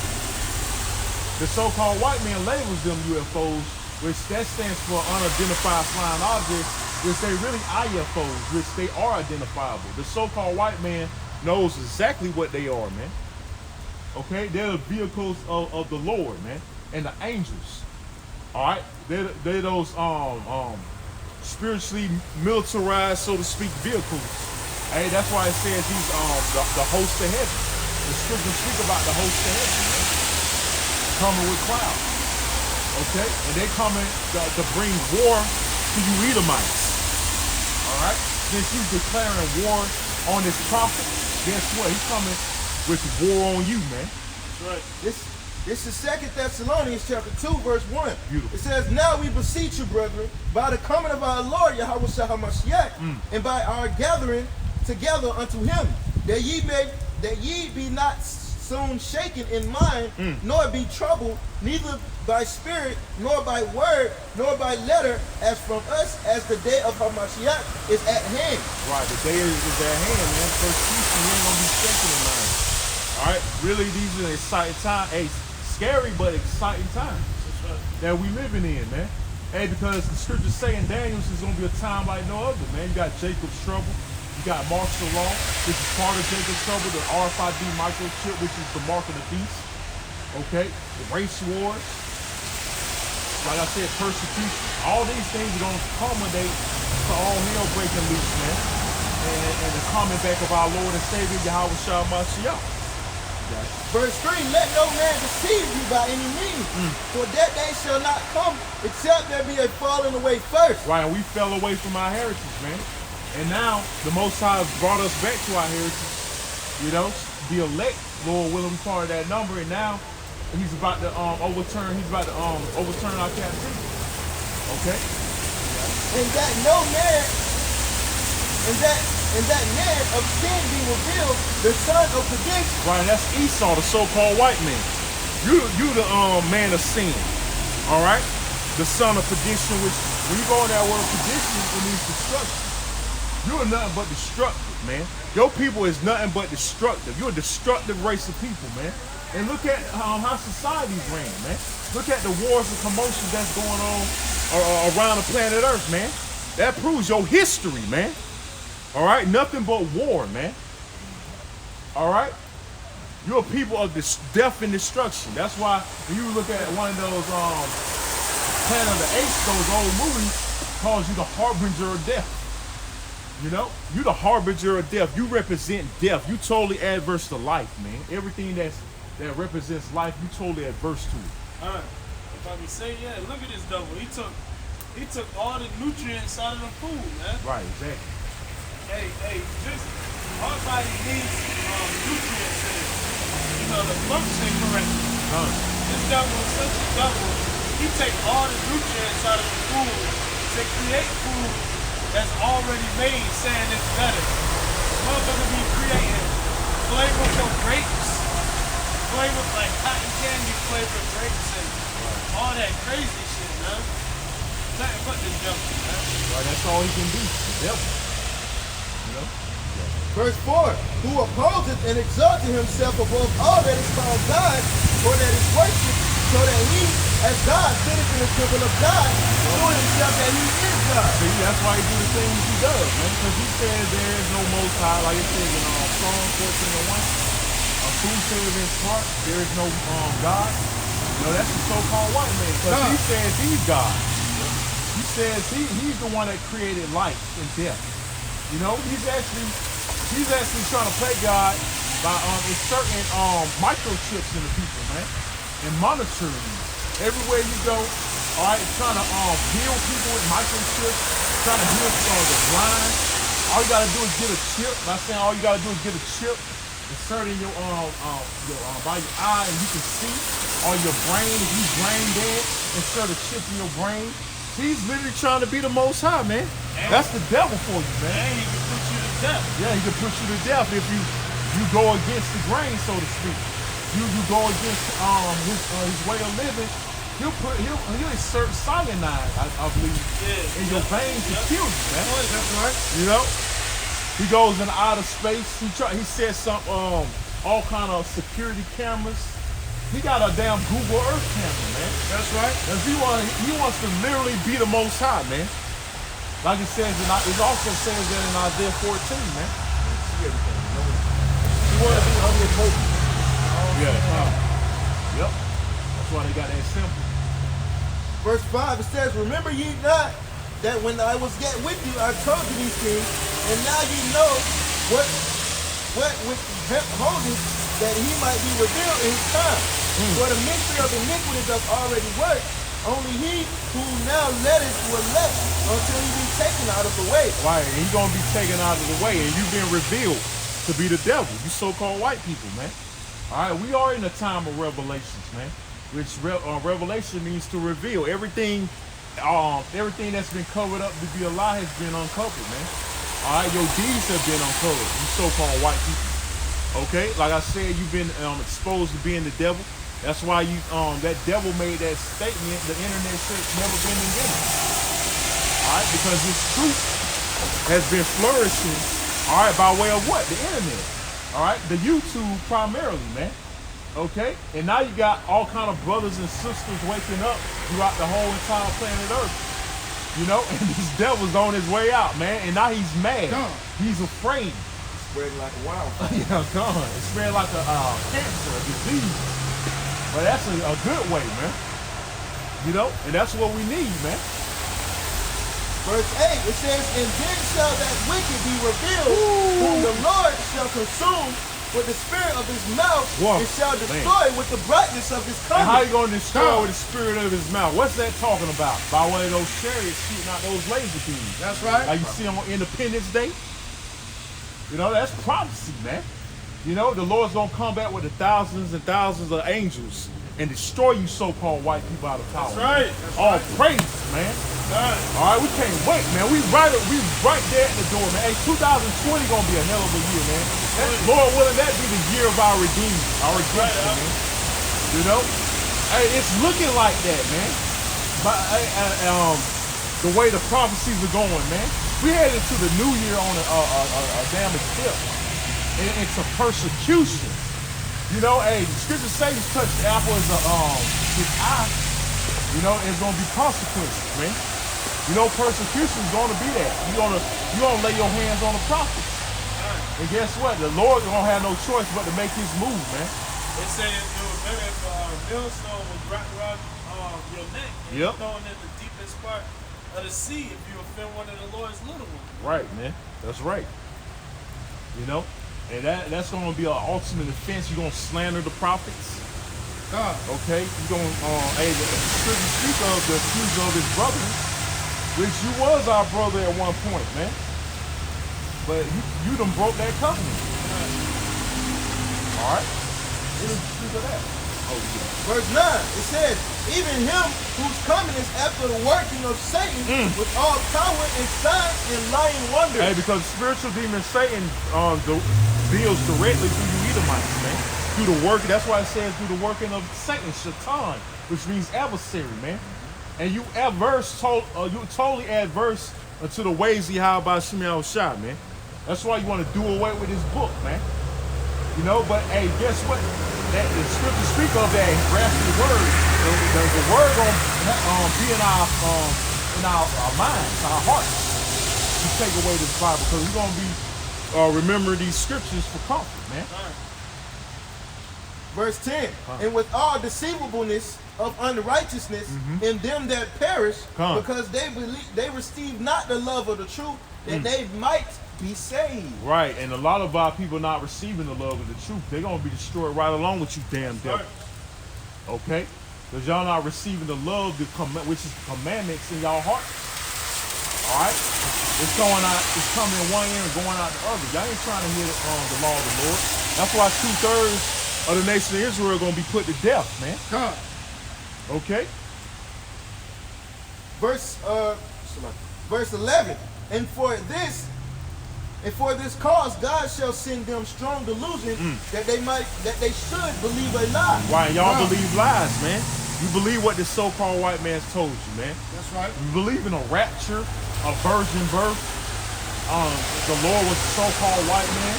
The so-called white man labels them UFOs, which that stands for unidentified flying objects, which they really IFOs, which they are identifiable. The so-called white man knows exactly what they are, man. Okay, they're the vehicles of the Lord, man, and the angels. All right, they're those spiritually militarized, so to speak, vehicles. Hey, that's why it says these the host of heaven. The scriptures speak about the host of heaven, man, coming with clouds. Okay, and they coming to bring war to you Edomites. All right, since he's declaring war on his prophet, guess what? He's coming with war on you, man. That's right. This is 2 Thessalonians chapter 2, verse 1. Beautiful. It says, now we beseech you, brethren, by the coming of our Lord Yahweh Shah HaMashiach, and by our gathering together unto him, that ye be not soon shaken in mind, nor be troubled, neither by spirit, nor by word, nor by letter, as from us, as the day of Hamashiach is at hand. Right, the day is at hand, man. Persecution, you ain't gonna be shaken in mind. All right, really, these are exciting times. Hey, scary but exciting times that we living in, man. Hey, because the scriptures say in Daniel's is gonna be a time like no other, man. You got Jacob's trouble. You got martial law, which is part of Jacob's trouble, the RFID microchip, which is the mark of the beast. Okay, the race wars. Like I said, persecution. All these things are going to culminate to all hell breaking loose, man. And the coming back of our Lord and Savior, Yahweh Shah Mashiach. Verse 3, let no man deceive you by any means, for that day shall not come except there be a falling away first. Right, and we fell away from our heritage, man. And now, the Most High has brought us back to our heritage. You know, the elect, Lord willing, part of that number, and now he's about to overturn our captivity. Okay? And that no man, and that man of sin be revealed, the son of perdition. Right, that's Esau, the so-called white man. You the man of sin. All right? The son of perdition, which when you go in that word perdition, it means destruction. You're nothing but destructive, man. Your people is nothing but destructive. You're a destructive race of people, man. And look at how society's ran, man. Look at the wars and commotions that's going on around the planet Earth, man. That proves your history, man. All right? Nothing but war, man. All right? You're a people of death and destruction. That's why when you look at one of those Planet of the Apes, those old movies, calls you the harbinger of death. You know, you the harbinger of death. You represent death. You totally adverse to life, man. Everything that represents life, you totally adverse to it. If I can say, yeah, look at this devil. He took all the nutrients out of the food, man. Right, exactly. Hey, just our body needs nutrients in it, you know, to function correctly. This devil is such a devil. He take all the nutrients out of the food to create food that's already made, saying it's better. Motherfucker be creating flavorful grapes, flavor like cotton candy flavored grapes and all that crazy shit, man. Nothing but the devil, man. Right, that's all he can do. The devil. You know? Verse 4, who opposes and exalted himself above all that is called God, or that is worshipped, so that he, as God, sitteth in the temple of God, showing himself that he is God. See, that's why he do the things he does, man. Because he says there is no Most High, like it says in Psalm 14:1. Who says in his heart there is no God? You know, that's the so-called white man. Because he says he's God. He says he's the one that created life and death. You know, he's actually trying to play God by inserting microchips in the people, man, and monitoring them. Everywhere you go, all right, trying to heal people with microchips, trying to heal the blind. All you gotta do is get a chip. I'm not saying all you gotta do is get a chip, insert in your by your eye, and you can see. Or your brain, if you brain dead, insert a chip in your brain. He's literally trying to be the Most High, man. That's the devil for you, man. And he can put you to death. Yeah, he can put you to death if you go against the grain, so to speak. You go against his way of living. He'll insert cyanide, I believe, in your veins to kill you, man. That's right. You know, he goes in outer space. He says some all kind of security cameras. He got a damn Google Earth camera, man. That's right. Cause he wants to literally be the Most High, man. Like it says, it also says that in Isaiah 14, man. See everything. He want to be omnipotent. Yeah. Yep. That's why they got that symbol. Verse 5, it says, remember ye not that when I was yet with you, I told you these things, and now ye know what with holding, that he might be revealed in his time. For the mystery of iniquity doth already work. Only he who now letteth will let until he be taken out of the way. Right, and he's going to be taken out of the way, and you've been revealed to be the devil, you so-called white people, man. All right, we are in a time of revelations, man. Which revelation means to reveal. Everything that's been covered up to be a lie has been uncovered, man. All right, your deeds have been uncovered, you so-called white people. Okay, like I said, you've been exposed to being the devil. That's why that devil made that statement. The internet said it's never been invented. All right, because this truth has been flourishing. All right, by way of what? The internet. All right, the YouTube primarily, man. Okay, and now you got all kind of brothers and sisters waking up throughout the whole entire planet Earth. You know, and this devil's on his way out, man. And now he's mad. He's afraid. Spreading like a wildfire. Yeah, come on. It's spread like a cancer, a disease. But that's a good way, man. You know, and that's what we need, man. Verse 8, it says, and then shall that wicked be revealed, whom the Lord shall consume with the spirit of his mouth, and shall destroy with the brightness of his coming. And how you going to destroy with the spirit of his mouth? What's that talking about? By way of those chariots shooting out those laser beams. That's right. Like you see on Independence Day. You know, that's prophecy, man. You know, the Lord's going to come back with the thousands and thousands of angels and destroy you so-called white people out of power. That's right. All praise, man. All right, we can't wait, man. We right there at the door, man. Hey, 2020 going to be a hell of a year, man. Lord willing, that be the year of our redeemed, our redemption, man. You know? Hey, it's looking like that, man. But the way the prophecies are going, man. We headed to the new year on a damn eclipse. And it's a persecution. You know, hey, the scripture says he's touched the apple as his eye. You know, it's gonna be consequences, man. You know, persecution is gonna be there. You're gonna lay your hands on the prophets. And guess what? The Lord gonna have no choice but to make his move, man. They say it was better if a millstone was wrapped around your neck and you're thrown in the deepest part of the sea if you offend one of the Lord's little ones. Right, man. That's right. You know? And that's going to be an ultimate offense. You're going to slander the prophets. Okay? You're going to, the scripture speak of the accuser of his brother, which you was our brother at one point, man. But you done broke that covenant. All right? What does it speak of that? Oh, yeah. Verse 9, it says, even him whose coming is after the working of Satan with all power and signs and lying wonders. Hey, because spiritual demon Satan deals directly through you Edomites, man. Through the work, that's why it says through the working of Satan, Shaitan, which means adversary, man. And you totally adverse to the ways he hired by Shemal Shah, man. That's why you want to do away with his book, man. You know, but hey, guess what? That the scripture speak of that rational word. The word gonna be in our minds, our hearts. You take away this Bible because we're gonna be remembering these scriptures for comfort, man. Verse 10, and with all deceivableness of unrighteousness in them that perish, because they receive not the love of the truth, that they might be saved. Right, and a lot of our people not receiving the love of the truth. They're going to be destroyed right along with you, damn devil. Okay? Because y'all not receiving the love, which is the commandments in y'all heart. All right? It's going out, it's coming in one ear and going out the other. Y'all ain't trying to hear the law of the Lord. That's why 2/3 of the nation of Israel are going to be put to death, man. Okay? verse 11. And for this cause God shall send them strong delusion that they should believe a lie. Why y'all believe lies, man? You believe what this so-called white man's told you, man. That's right. You believe in a rapture, a virgin birth. The Lord was a so-called white man.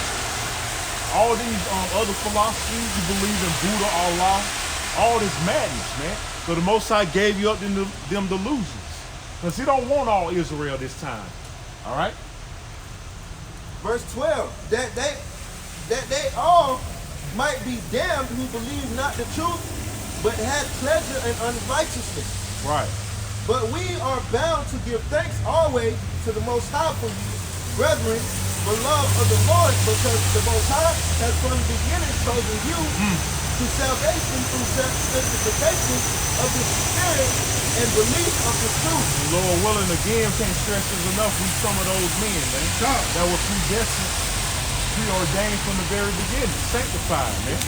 All these other philosophies, you believe in Buddha, Allah, all this madness, man. So the Most High gave you up to them delusions. Because he don't want all Israel this time. All right? Verse 12, that they all might be damned who believe not the truth, but had pleasure in unrighteousness. Right. But we are bound to give thanks always to the Most High for you, brethren, beloved of the Lord, because the Most High has from the beginning chosen you to salvation through sanctification of the Spirit and belief of the truth. Lord willing, again, can't stress this enough. We some of those men, man, that were predestined, preordained from the very beginning, sanctified, man.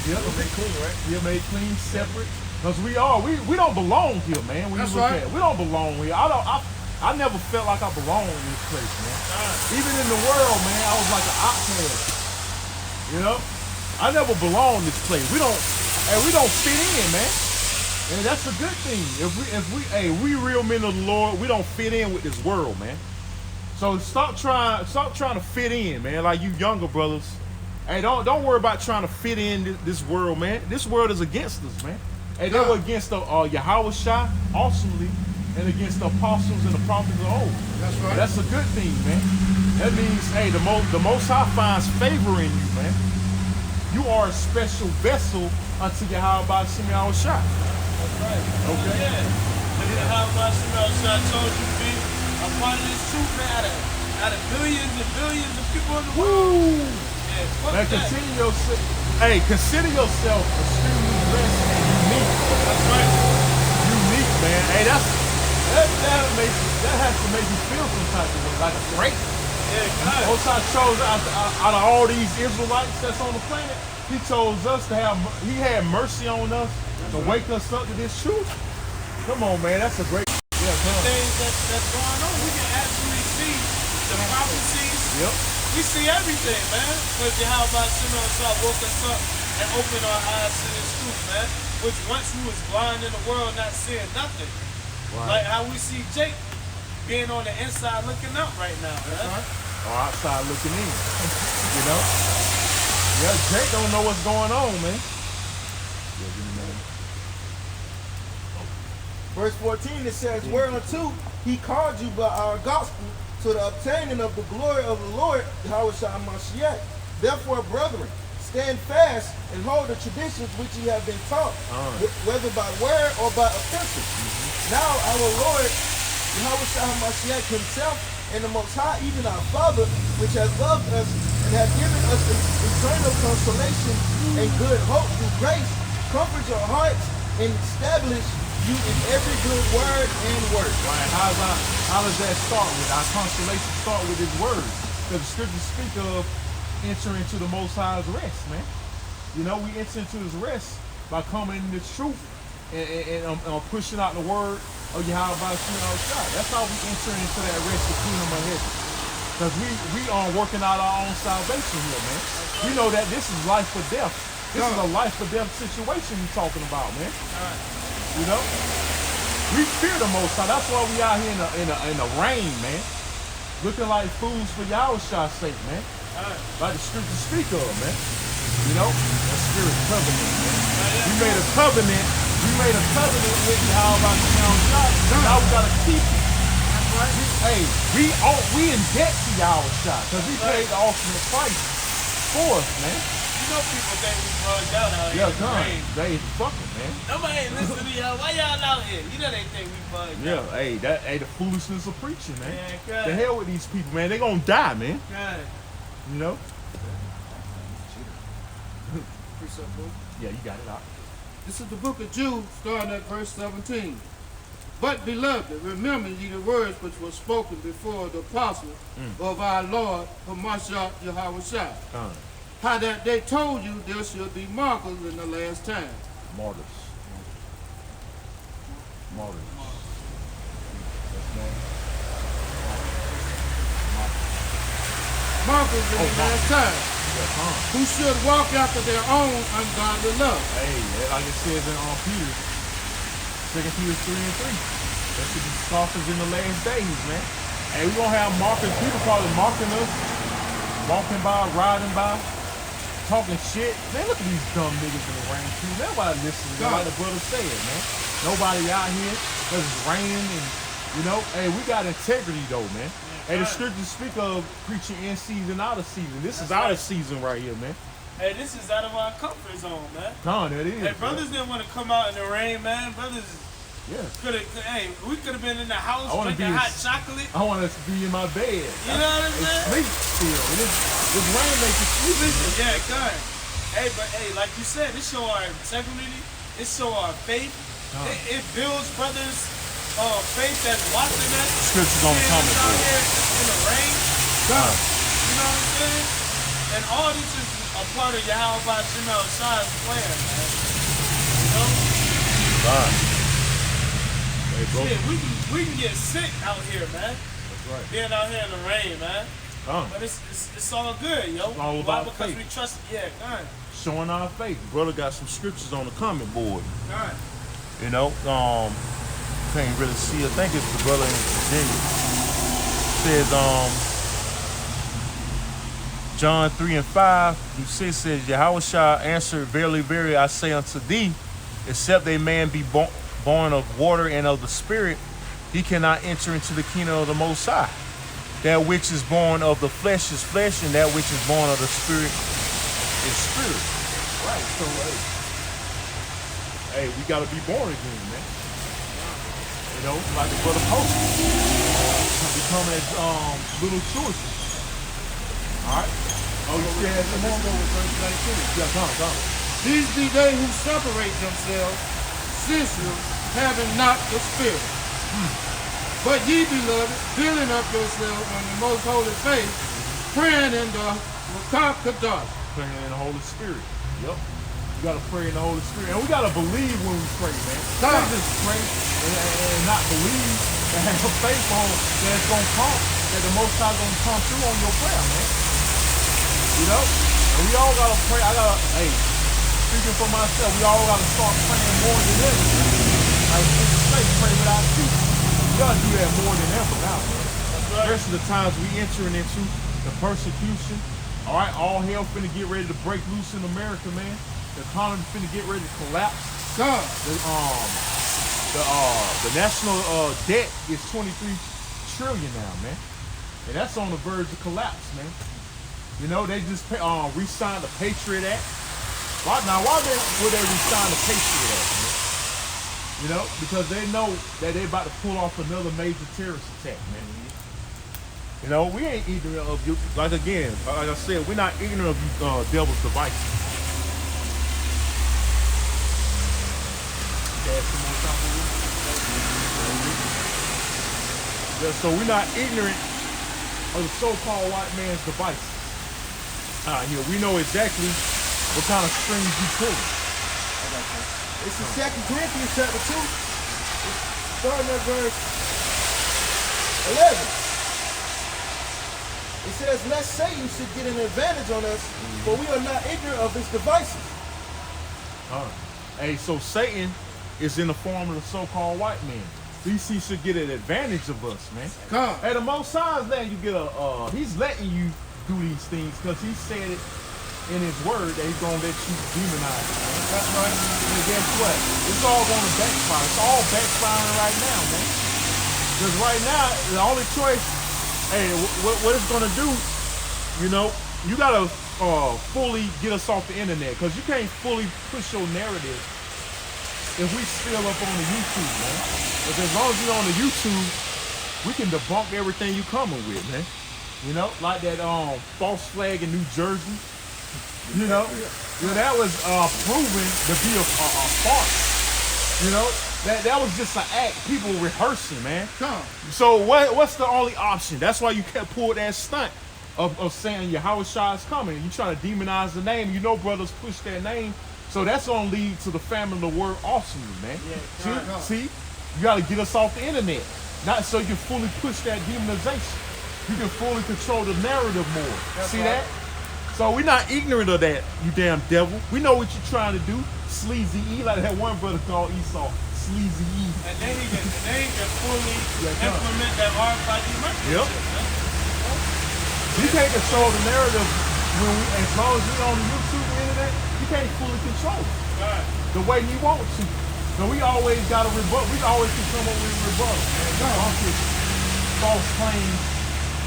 Yep. Made clean, right? Yeah, made clean, separate. Because we don't belong here, man. When That's you look right. at it, we don't belong here. I never felt like I belonged in this place, man. Even in the world, man, I was like an outcast. You know? I never belonged in this place. We don't fit in, man. And that's a good thing. If we real men of the Lord, we don't fit in with this world, man. So stop trying to fit in, man. Like you younger brothers. Hey, don't worry about trying to fit in this world, man. This world is against us, man. Hey, they were against the Yahweh Shah, awesomely, and against the apostles and the prophets of old. That's right. That's a good thing, man. That means, hey, the Most High finds favor in you, man. You are a special vessel unto Yahweh by Yahweh Shah. That's right. Okay. Yeah. And then how about I told you to be a part of this truth, man, out of billions and billions of people in the world. Woo! Yeah, fuck Man, that. consider yourself extremely blessed and unique. That's right. Unique, man. Hey, that has to make you feel some type of way, like great. Yeah, God. Most High chose out of all these Israelites that's on the planet, he chose us to have. He had mercy on us to wake us up to this truth. Come on, man, that's a great. Yeah, The things that's going on, we can actually see the prophecies. Yep. We see everything, man. Because Yahweh Shah woke us up and opened our eyes to this truth, man. Which once we was blind in the world, not seeing nothing. Right. Like how we see Jake being on the inside looking out right now, man. Or outside looking in. You know? Yeah, Jake don't know what's going on, man. Yeah, give me a minute. Verse 14, it says, whereunto he called you by our gospel to the obtaining of the glory of the Lord, Yahweh Shah Mashiach. Therefore, brethren, stand fast and hold the traditions which ye have been taught, whether by word or by epistle. Now our Lord, Yahweh Shah Mashiach himself, and the Most High, even our Father, which has loved us and has given us eternal consolation and good hope through grace, comfort your hearts and establish you in every good word and work. Right. How does that start with? Our consolation start with his words. Because the scriptures speak of entering into the Most High's rest, man. You know, we enter into his rest by coming in this truth and pushing out the word of Yahweh by Shah. That's how we enter into that rest of the kingdom of heaven. Because we are working out our own salvation here, man. We know that this is life or death. This is a life or death situation we're talking about, man. You know, we fear the Most High. That's why we out here in the rain, man, looking like fools for Yahweh Shah's sake, man. Like the scriptures speak of, man. You know, that spirit covenant, man. We made a covenant. We made a covenant with Yahweh Shah. Now we gotta keep it. Hey, we in debt to Yahweh Shah because he paid the ultimate price for us, man. You know people think we bugged out out here. Yeah, God, they fucking, man. Nobody ain't listening to y'all. Why y'all out here? You know they think we bugged out. Yeah, hey, the foolishness of preaching, man. Yeah, the hell with these people, man. They gonna die, man. God. You know? Yeah, you got it out. This is the book of Jude, starting at verse 17. But, beloved, remember ye the words which were spoken before the apostles of our Lord, Hamashiach Yahweh Shah. How that they told you there should be martyrs in the last time. Martyrs. Mockers in the last time, who should walk after their own ungodly love. Hey, like it says in Peter, 2 Peter 3:3. That should be scoffers in the last days, man. Hey, we gonna have mockers, people probably mocking us, walking by, riding by, talking shit. Man, look at these dumb niggas in the rain too. Nobody listening to like the brother said, man. Nobody out here because it's raining and, you know, hey, we got integrity though, man. Hey, the scriptures speak of preaching in season, out of season. This is out of season right here, man. Hey, this is out of our comfort zone, man. Con, that is. Hey, brothers didn't want to come out in the rain, man. Brothers, yeah. We could have been in the house drinking hot chocolate. I want us to be in my bed. You know what I'm saying? Sleep still. This rain makes you sleep. Yeah, good. Hey, but hey, like you said, it show our integrity. It show our faith. It builds brothers' faith that's watching us. Scriptures on the comment out here in the rain. You know what I'm saying? And all this is a part of Yahweh Shemel Shai's plan, man. You know? Hey, bro. Shit, we can get sick out here, man. That's right. Being out here in the rain, man. But it's all good, yo. It's all about because faith. we trust. Yeah, God. Showing our faith. Brother got some scriptures on the comment board. God. You know, can't really see. I think it's the brother in Virginia. It says, John 3:5-6 says, Yahweh shall answer, verily, verily, I say unto thee, except a man be born of water and of the Spirit, he cannot enter into the kingdom of the Most High. That which is born of the flesh is flesh, and that which is born of the Spirit is spirit. Right. So, hey, we gotta be born again, man. You know, like the brother posted, become as little children. All right. Oh, you still have some more? Yeah, come. These be they who separate themselves, sensual, having not the Spirit. But ye, beloved, building up yourselves on the most holy faith, praying in the Ruach Kadosh. Praying in the Holy Spirit. Yep. You gotta pray in the Holy Spirit. And we gotta believe when we pray, man. Not just pray and not believe and have faith on that it's gonna come, that the Most High gonna come through on your prayer, man. You know? And we all gotta pray. Hey, speaking for myself, we all gotta start praying more than ever. Like Jesus say, pray without ceasing. We gotta do that more than ever now, man. Especially the times we entering into the persecution. All right, all hell finna get ready to break loose in America, man. The economy finna get ready to collapse. The national debt is 23 trillion now, man. And that's on the verge of collapse, man. You know, they just re-signed the Patriot Act. Why would they re-sign the Patriot Act, man? You know, because they know that they're about to pull off another major terrorist attack, man. You know, we ain't ignorant of you. Like I said, we're not ignorant of you devil's devices. Yeah, so we're not ignorant of the so-called white man's devices. We know exactly what kind of strings you pull. This is 2 Corinthians chapter 2, starting at verse 11. It says, lest Satan should get an advantage on us, for we are not ignorant of his devices. Hey, so Satan is in the form of the so-called white man. He should get an advantage of us, man. Hey, the Most High's letting you get he's letting you do these things because he said it in his word that he's gonna let you demonize it, man. That's right. And guess what? It's all gonna backfire. It's all backfiring right now, man. Because right now, the only choice, hey, what it's gonna do, you know, you gotta fully get us off the internet because you can't fully push your narrative if we still up on the YouTube, man. But as long as you're on the YouTube, we can debunk everything you coming with, man. You know, like that false flag in New Jersey. You know, that was proven to be a farce. You know, that was just an act. People rehearsing, man. So what's the only option? That's why you kept pulling that stunt of saying Yahweh Shah is coming. You trying to demonize the name. You know, brothers push that name. So that's gonna lead to the famine of the word awesomely, man. Yeah, see, you gotta get us off the internet. Not so you can fully push that demonization. You can fully control the narrative more. See that? So we're not ignorant of that, you damn devil. We know what you're trying to do. Sleazy E, like that one brother called Esau. Sleazy E. And then he can fully implement that RFID microchip. Yep. You can't control the narrative as long as you're on the YouTube and internet. You can't fully control it the way you want to. So we always got to rebut. We always can come up with a rebuttal. False claims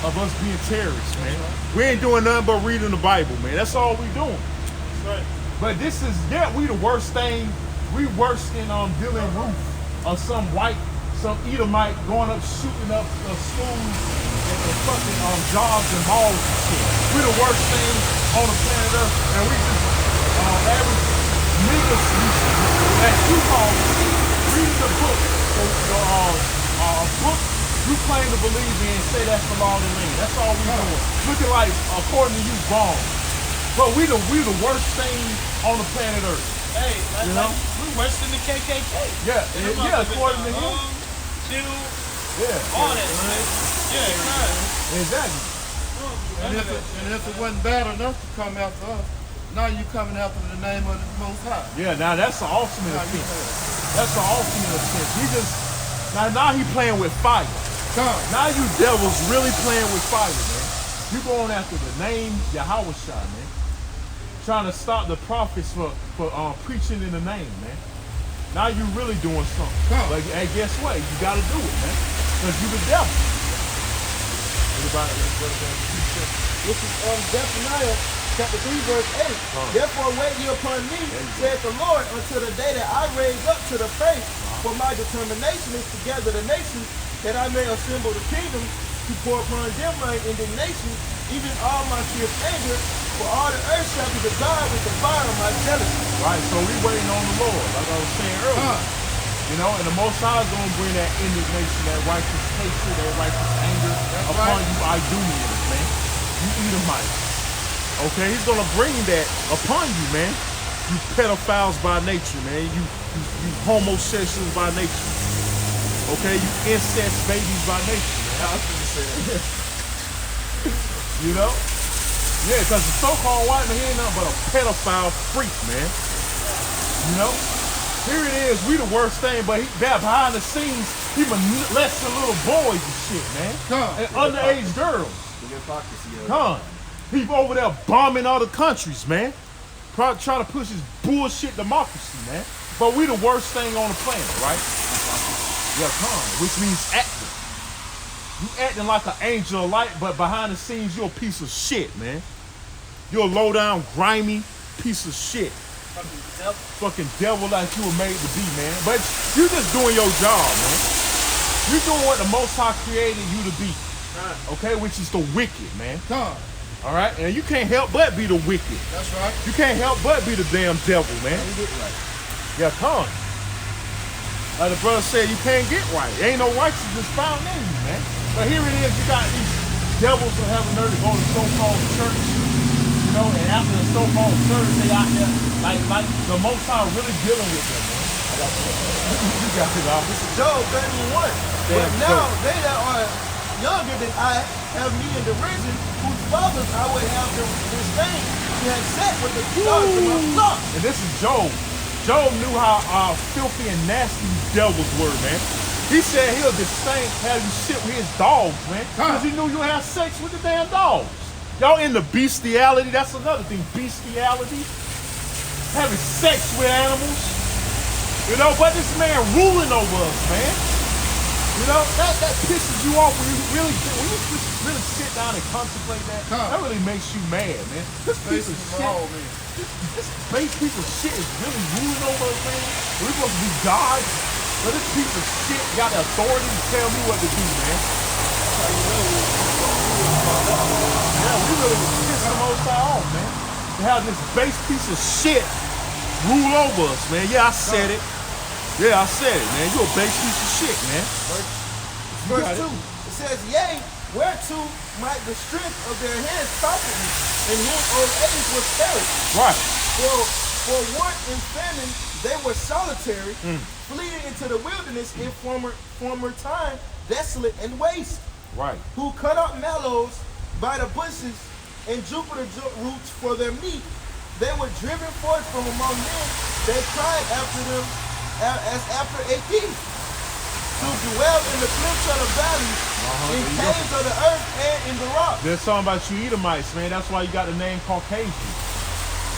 of us being terrorists, man. We ain't doing nothing but reading the Bible, man. That's all we doing. That's right. But this is, we the worst thing. We worse than Dylan Roof or some Edomite going up shooting up schools and fucking jobs and malls and shit. We the worst thing on the planet Earth, and we just average niggas that you call reading the book, a book you claim to believe in, say that's the law of the land. That's all we doing. Looking like, according to you, wrong. But we the worst thing on the planet Earth. Hey, you know? We worse than the KKK. Yeah, according to him. All that shit. Yeah, right. Exactly. And if it wasn't bad enough to come after us, now you coming after the name of the Most High. Yeah, now that's the ultimate offense. That's the ultimate offense. He just, now he playing with fire. Now you devils really playing with fire, man. You going after the name Yahushua, man. Trying to stop the prophets for preaching in the name, man. Now you really doing something. But hey, guess what? You gotta do it, man. Because you the devil. This is Zephaniah chapter 3, verse 8. Therefore wait ye upon me, saith the Lord, until the day that I raise up to the face. For my determination is to gather the nations, that I may assemble the kingdoms, to pour upon them my indignation, even all my fierce anger, for all the earth shall be devoured with the fire of my jealousy. Right, so we waiting on the Lord, like I was saying earlier. You know, and the Most High is going to bring that indignation, that righteous hatred, that righteous anger upon you Idumeans, man. You Edomites. Okay, he's going to bring that upon you, man. You pedophiles by nature, man. You homosexuals by nature. Okay, you incest babies by nature, man. I was going to say that. You know? Yeah, because the so-called white man, he ain't nothing but a pedophile freak, man. You know? Here it is, we the worst thing, but behind the scenes, he molesting little boys and shit, man. And underage girls. He over there bombing other countries, man. Probably trying to push his bullshit democracy, man. But we the worst thing on the planet, right? Yeah, which means acting. You acting like an angel of light, but behind the scenes, you're a piece of shit, man. You're a low-down, grimy piece of shit. Fucking devil like you were made to be, man. But you just doing your job, man. You doing what the Most High created you to be. Okay, which is the wicked, man. All right, and you can't help but be the wicked. That's right. You can't help but be the damn devil, man. Yeah, like the brother said, you can't get right. There ain't no righteousness found in you, man. But here it is, you got these devils who have a nerve to go to so-called church. You know, and after the so-called church, they out there like the Most High really dealing with them, man. You got it off. This is Job 31. But now they that are younger than I have me in derision, whose fathers I would have them disdain, who have sat with the dogs of my flock. And this is Job. Job knew how filthy and nasty these devils were, man. He said he'll disdain have you sit with his dogs, man. Because he knew you have sex with the damn dogs. Y'all into bestiality, that's another thing, bestiality. Having sex with animals. You know, but this man ruling over us, man. You know, that pisses you off when you really sit down and contemplate that. That really makes you mad, man. This piece of shit, this base piece of shit is really ruling over us, man. We're supposed to be gods, but this piece of shit got the authority to tell me what to do, man. Yeah, we really piss the Most High off, man. To have this base piece of shit rule over us, man. Yeah, I said it. Yeah, I said it, man. You a base piece of shit, man. Verse 2, it says, yea, whereto might the strength of their hands profit me, and whom old age was perish. Right. For want and famine they were solitary, fleeing into the wilderness in former time, desolate and waste. Right. Who cut up mallows by the bushes and juniper roots for their meat. They were driven forth from among men. They cried after them as after a thief. To dwell in the cliffs of the valleys, in caves of the earth, and in the rock. There's something about you Edomites, man. That's why you got the name Caucasian.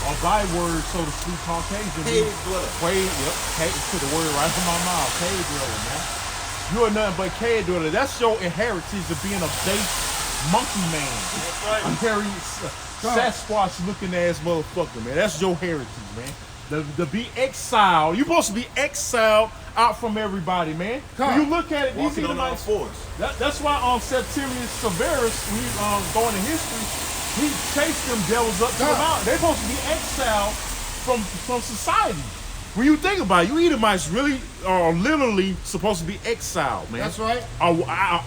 Or byword, so to speak, Caucasian. Cave dweller. Put the word right in my mouth. Cave dweller, man. You are nothing but cave dweller. That's your inheritance of being a base monkey man. That's right. A hairy Sasquatch looking ass motherfucker, man. That's your heritage, man. To be exiled. You're supposed to be exiled out from everybody, man. When you look at it, these Walking on all Edomites, fours. that's why Septimius Severus, when you go into history, he chased them devils up to the mountain. They're supposed to be exiled from society. When you think about it, you Edomites really are literally supposed to be exiled, man. That's right. Are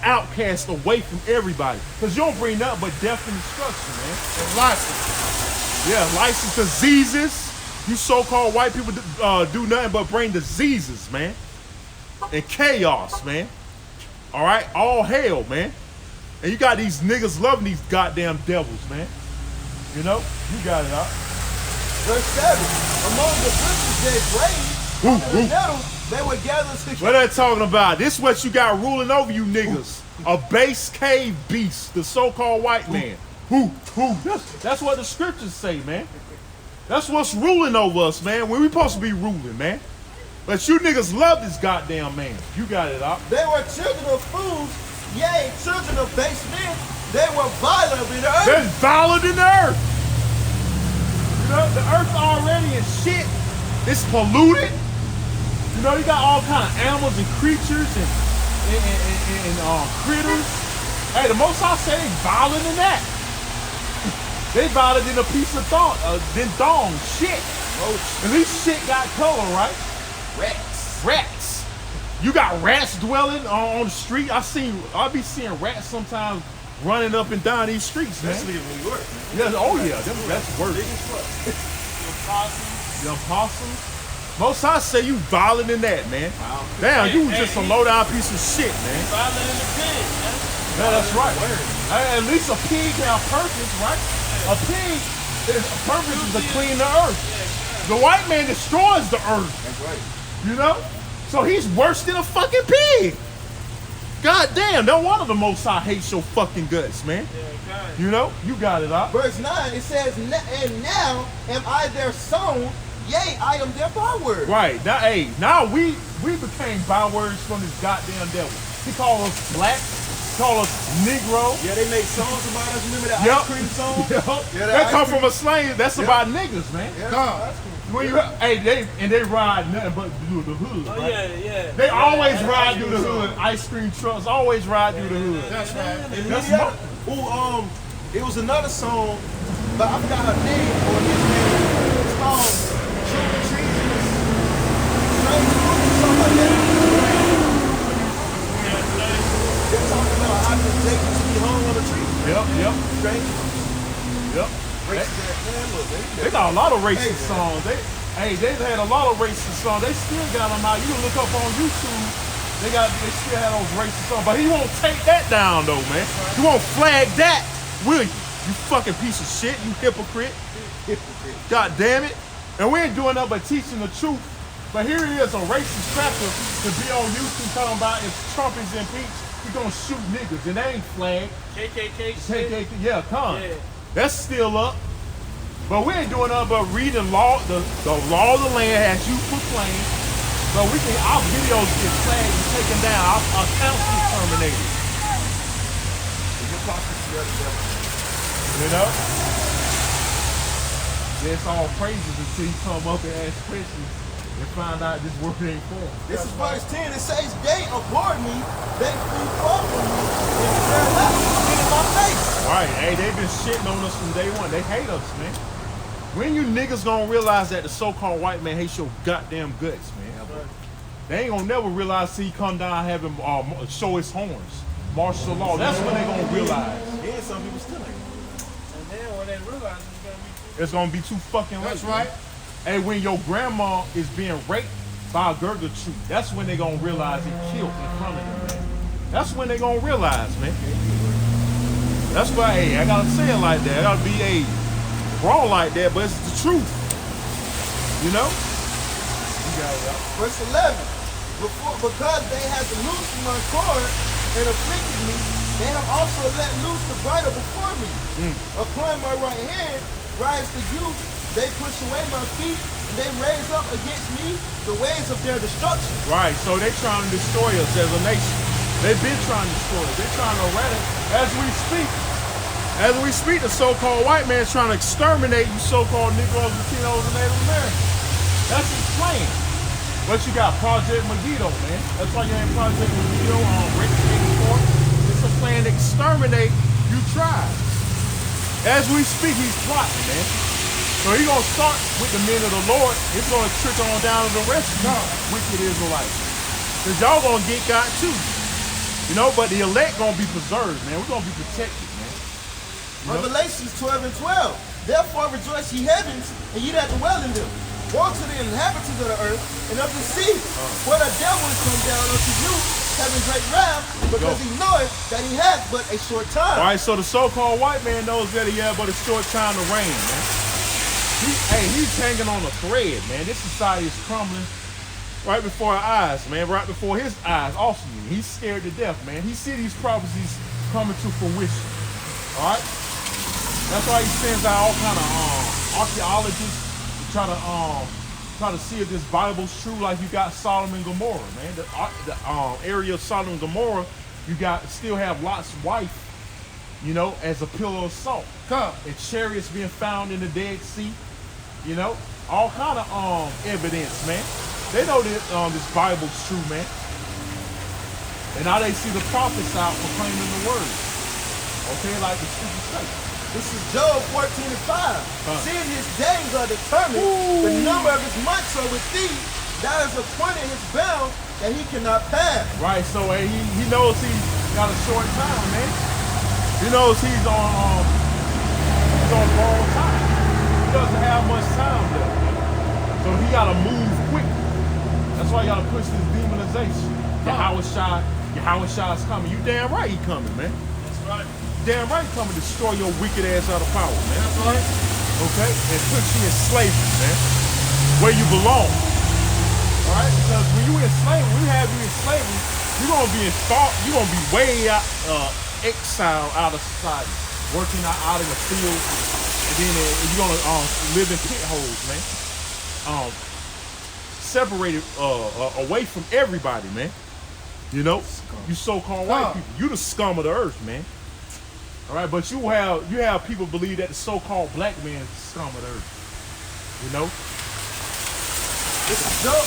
outcast away from everybody. Because you don't bring nothing but death and destruction, man. And license. Yeah, license diseases. You so-called white people do nothing but bring diseases, man. And chaos, man. All right? All hell, man. And you got these niggas loving these goddamn devils, man. You know? You got it out. Verse 7. Among the bushes they grazed, under the nettles they would gather together. What are they talking about? This is what you got ruling over you niggas. A base cave beast, the so-called white man. That's what the scriptures say, man. That's what's ruling over us, man. When we supposed to be ruling, man. But you niggas love this goddamn man. You got it out. They were children of fools, yea, children of base men. They were violent in the earth. They're violent in the earth. You know, the earth already is shit. It's polluted. You know, you got all kind of animals and creatures and critters. Hey, the most I say they violent in that. They violent in a piece of thought, then dong, shit. At least shit got color, right? Rats. You got rats dwelling on the street. I be seeing rats sometimes running up and down these streets, man. Especially in New York, man. Yeah, oh yeah, that's worse. The possums. Most I say you violent in that, man. Wow. Damn, you was just a low down piece of shit, man. Violent in the pig, man. Yeah, that's right. Hey, at least a pig got a purpose, right? A pig is a purpose is to clean the earth. The white man destroys the earth. That's right. You know? So he's worse than a fucking pig. God damn, no wonder the Most High hates your fucking guts, man. Yeah, You know? You got it out. Verse 9, it says, and now am I their son, yea, I am their byword. Right. Now we became bywords from this goddamn devil. He called us black. Call us Negro. Yeah, they make songs about us. Remember that Yep. ice cream song? Yeah, that come from a slang. That's about niggas, man. Yeah. When you, they ride nothing but through the hood. Oh, right? yeah. They always ride through the hood. Ice cream trucks always ride through the hood. That's right. And That's Indiana, it was another song, but I forgot her name or his name. It's called Treasonous, Strange Fruit or something like that. They're talking about how the Jacobs be hung on a tree. Yep. Strange. Yep. Racist. They got a lot of racist songs. They've had a lot of racist songs. They still got them out. You can look up on YouTube. They still have those racist songs. But he won't take that down though, man. He won't flag that, will you? You fucking piece of shit, you hypocrite. God damn it. And we ain't doing nothing but teaching the truth. But here he is, a racist cracker to be on YouTube talking about if Trump is impeached, he's gonna shoot niggas. And they ain't flagged. KKK shit. Yeah, come on. Yeah. That's still up. But we ain't doing nothing but reading law, the law of the land as you proclaim. So our videos get flagged and taken down. Our accounts get terminated. You know? It's all praises until you come up and ask questions and find out this word ain't for them. This is verse 10. It says, they abhor me, they flee far from me, and their life get in my face. Right, hey, they've been shitting on us from day one. They hate us, man. When you niggas gonna realize that the so-called white man hates your goddamn guts, man? They ain't gonna never realize till he come down have him show his horns, martial law. That's when they gonna realize. Yeah, some people still ain't. And then when they realize it's gonna be It's gonna be too fucking late. That's right. Hey, when your grandma is being raped by a Gurga tree, that's when they gonna realize it killed in front of them, man. That's when they gonna realize, man. That's why, hey, I gotta say it like that. I gotta be wrong like that, but it's the truth. You know? You got it, Verse 11. Because they had loosed my cord and afflicted me, they have also let loose the bridle before me. Upon my right hand rise the youth. They push away my feet, and they raise up against me the ways of their destruction. Right, so they trying to destroy us as a nation. They've been trying to destroy us. They're trying to eradicate. As we speak, the so-called white man is trying to exterminate you so-called Negroes, Latinos, and Native Americans. That's his plan. But you got Project Megiddo, man. That's why you have Project Megiddo on Rick 84. It's a plan to exterminate you tribes. As we speak, he's plotting, man. So he's going to start with the men of the Lord. It's going to trickle on down to the rest of you wicked Israelites. Because y'all going to get got too. You know, but the elect going to be preserved, man. We're going to be protected, man. Revelations 12 and 12. Therefore rejoice ye heavens, and ye that dwell in them. Woe to the inhabitants of the earth and of the sea. For the devil is come down unto you, having great wrath, because he knoweth that he hath but a short time. All right, so the so-called white man knows that he had but a short time to reign, man. He's hanging on a thread, man. This society is crumbling right before our eyes, man. Right before his eyes, also. He's scared to death, man. He see these prophecies coming to fruition. All right? That's why he sends out all kind of archaeologists to try to see if this Bible's true. Like you got Sodom and Gomorrah, man. The area of Sodom and Gomorrah, you got still have Lot's wife, you know, as a pillar of salt. And chariots being found in the Dead Sea. You know, all kind of evidence, man. They know that this Bible's true, man. And now they see the prophets out proclaiming the word. Okay, like the scripture says. This is Job 14 and 5. Seeing his days are determined, the number of his months are with thee. That is appointed his bound that he cannot pass. Right, so he knows he's got a short time, man. He knows he's on borrowed time. He doesn't have much time left, man. So he gotta move quick. That's why you gotta push this demonization. Yahweh is coming. You damn right he coming, man. That's right. Damn right he coming to destroy your wicked ass out of power, man. That's right. Okay? And put you in slavery, man. Where you belong. Alright? Because when you in slavery, when we have you in slavery, you're gonna be in thought, you're gonna be way out exiled out of society. Working out in the field. And then you're gonna live in pit holes, man. Separated away from everybody, man. You know, you so-called white people, you the scum of the earth, man. All right, but you have people believe that the so-called black man is the scum of the earth. You know. This is Job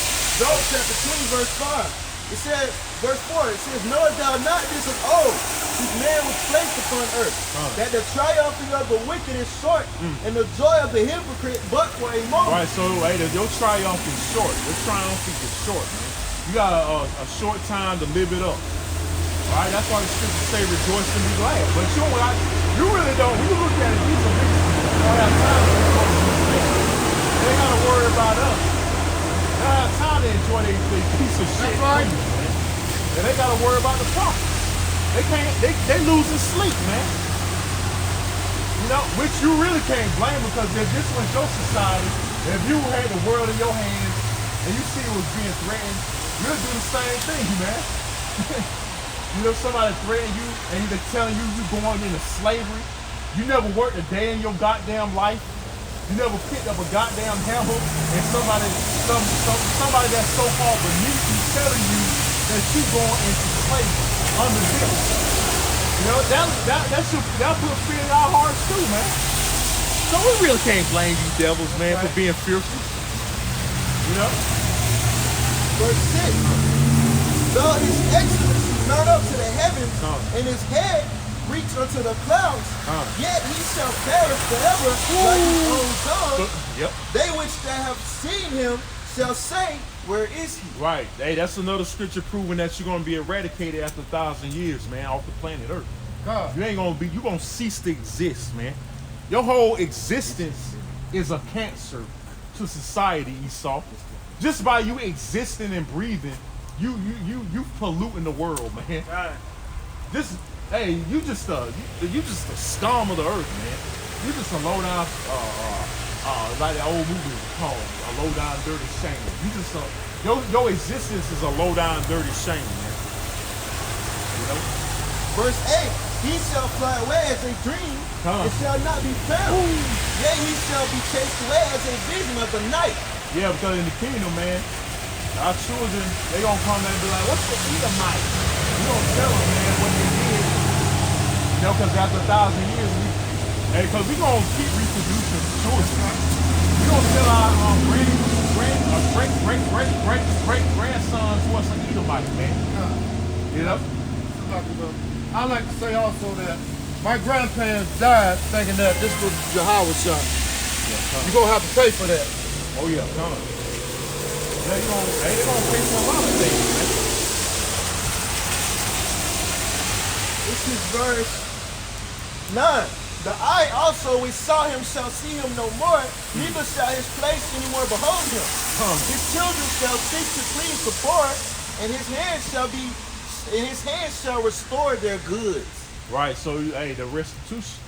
chapter 20, verse 5. It says, verse 4. It says, knowest thou not this of old, whose man was placed upon earth, that the triumphing of the wicked is short, and the joy of the hypocrite but for a moment. All right, so your triumph is short. Your triumph is short, man. You got a short time to live it up. All right, that's why the scriptures say rejoice and be glad. But you really don't. When you look at it, these are people don't have time to rejoice and be glad. They ain't got to worry about us. They don't have time to enjoy their piece of shit. Right. And they got to worry about the prophets. They losing sleep, man. You know, which you really can't blame because if this was your society, if you had the world in your hands and you see it was being threatened, you'll do the same thing, man. You know, somebody threatening you and they're telling you you're going into slavery. You never worked a day in your goddamn life. You never picked up a goddamn hammer and somebody that's so-called beneath you telling you that you're going into slavery under this. You know, that put fear in our hearts too, man. So we really can't blame you devils, man, for being fearful. You know? Verse 6. Though his excellency mount up to the heavens, and his head reach unto the clouds, yet he shall perish forever like his own son. They which that have seen him shall say, where is he? Right. Hey, that's another scripture proving that you're going to be eradicated after 1,000 years, man, off the planet Earth. You're going to cease to exist, man. Your whole existence is a cancer to society, Esau. Just by you existing and breathing, you polluting the world, man. Right. Hey, you just a scum of the earth, man. You just a low down, like that old movie was called, a low down dirty shame. You just your existence is a low down dirty shame, man. You know. Verse 8, he shall fly away as a dream, and shall not be found. Yea, he shall be chased away as a vision of the night. Yeah, because in the kingdom, man, our children, they gonna come and be like, what's the Edomite? We don't tell them, man, what they did. You know, because after 1,000 years, because we gonna keep reproducing children. We don't tell our great grandsons what's an Edomite, man. You know? I like to say also that my grandparents died thinking that this was Jehovah's shop. You're gonna have to pay for that. Oh yeah, come on. They're gonna pay for a lot of things, man. This is verse 9. The eye also which saw him shall see him no more, neither shall his place any more behold him. His children shall cease to cleave the poor, and his hands shall restore their goods. Right, so hey, the restitution,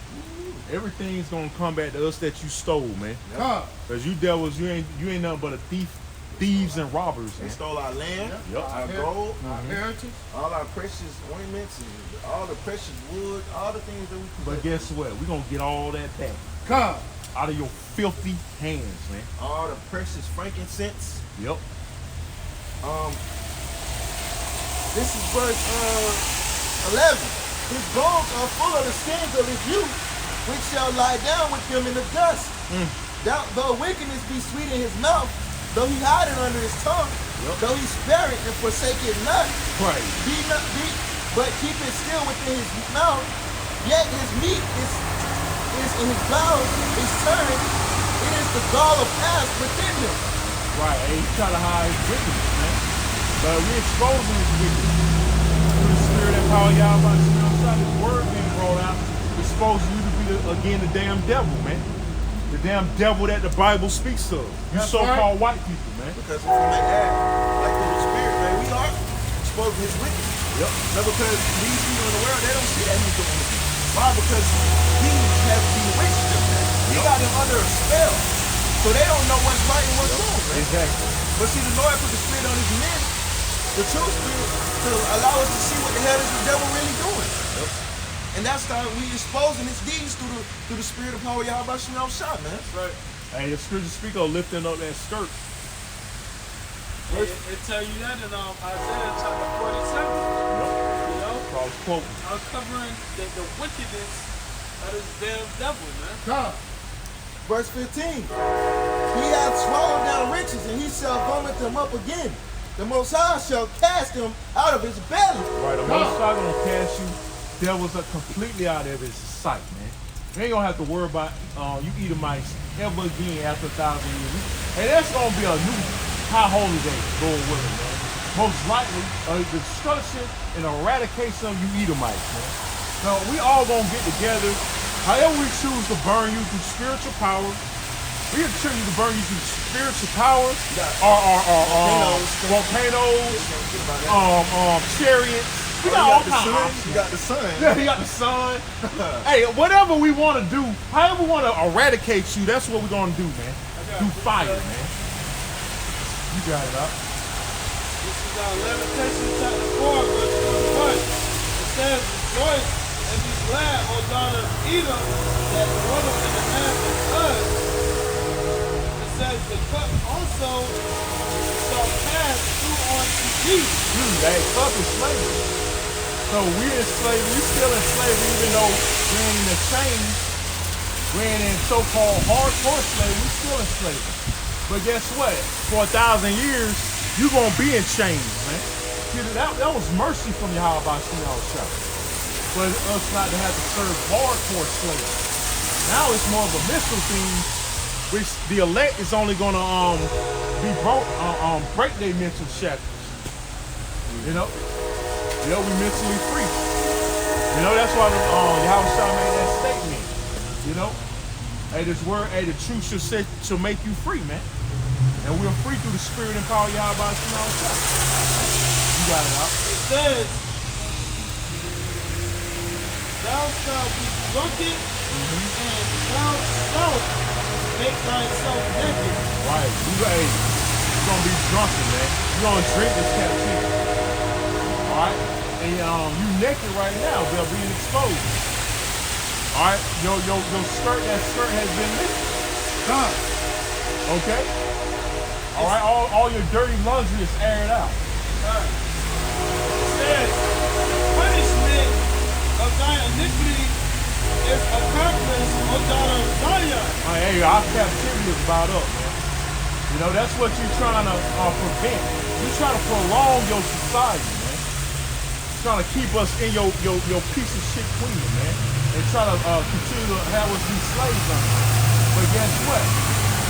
everything's gonna come back to us that you stole, man. Because you devils, you ain't nothing but a thieves and robbers. They stole our land, our gold, our heritage, all our precious ornaments, and all the precious wood, all the things that we possess. But guess what? We're gonna get all that back. Out of your filthy hands, man. All the precious frankincense. Yep. This is verse 11. His bones are full of the sins of his youth, which shall lie down with him in the dust. Though wickedness be sweet in his mouth, though he hide it under his tongue, though he spare it and forsake it not, but keep it still within his mouth, yet his meat is in his bowels is turned, it is the gall of asp within him. Right, and he try to hide his wickedness, man. But we exposing his wickedness. Through the spirit and power of Yahweh, his word being brought out, exposing you to be the damn devil, man. The damn devil that the Bible speaks of. You so-called white people, man. Because if we may add, like through the spirit, man, we are exposing his wickedness. Yep. Now because these people in the world, they don't see that he's doing it. Why? Because he has bewitched them, man. He got them under a spell. So they don't know what's right and what's wrong, man. Exactly. But see, the Lord put the spirit on his men, the true spirit, to allow us to see what the hell is the devil really doing. Yep. And that's how we exposing his deeds through the spirit of power Yahweh Shalom Shah, man. That's right. Hey, the scripture speak of lifting up that skirt. It tell you that in Isaiah chapter 47. Yep. You know? Quote. Uncovering the wickedness of this damn devil, man. Verse 15. He hath swallowed down riches, and he shall vomit them up again. The Most High shall cast him out of his belly. Right, the Most High gonna cast you devils are completely out of his sight, man. You ain't gonna have to worry about you Edomites ever again after 1,000 years. And that's gonna be a new high holy day going with it, man. Most likely the destruction and eradication of you Edomites, man. So we all gonna get together. However we choose to burn you through spiritual power, we can choose to burn you through spiritual power, volcanoes, chariots. We got all kinds of options. You got the sun. Yeah, you got the sun. Hey, whatever we want to do, however we want to eradicate you, that's what we're going to do, man. Through fire, man. You got it up. This is Lamentation chapter 4, verse 1. It says, rejoice and be glad, O daughter of Edom, that the woman in the hand is us. It says, the cup also shall pass through unto thee. That cup is slavery. So we're in slavery, we're still in slavery, even though we're in the chains, we're in so-called hardcore slavery, we're still in slavery. But guess what? For 1,000 years, you're gonna be in chains, man. See, that was mercy from Yahweh Shah. But us not to have to serve hardcore slavery. Now it's more of a mental thing, which the elect is only gonna break their mental shackles. You know? You know, we mentally free. You know, that's why Yahweh Shah made that statement. You know? Hey, this word, hey, the truth shall make you free, man. And we're free through the spirit and power of Yahweh Shema. You got it out. It says, thou shalt be drunken, and thou shalt make thyself naked. Right. You're gonna be drunken, man. You're gonna drink this captivity. Alright? And you naked right now, they're being exposed. Alright? Your skirt, that skirt has been lifted. God. Okay? Alright, all your dirty laundry is aired out. It says, punishment of thy iniquity is accomplished, O daughter of Zion. Hey, our captivity is about up, man. You know, that's what you're trying to prevent. You're trying to prolong your society, man. You're trying to keep us in your piece of shit kingdom, man. And try to continue to have us be slaves on it. But guess what?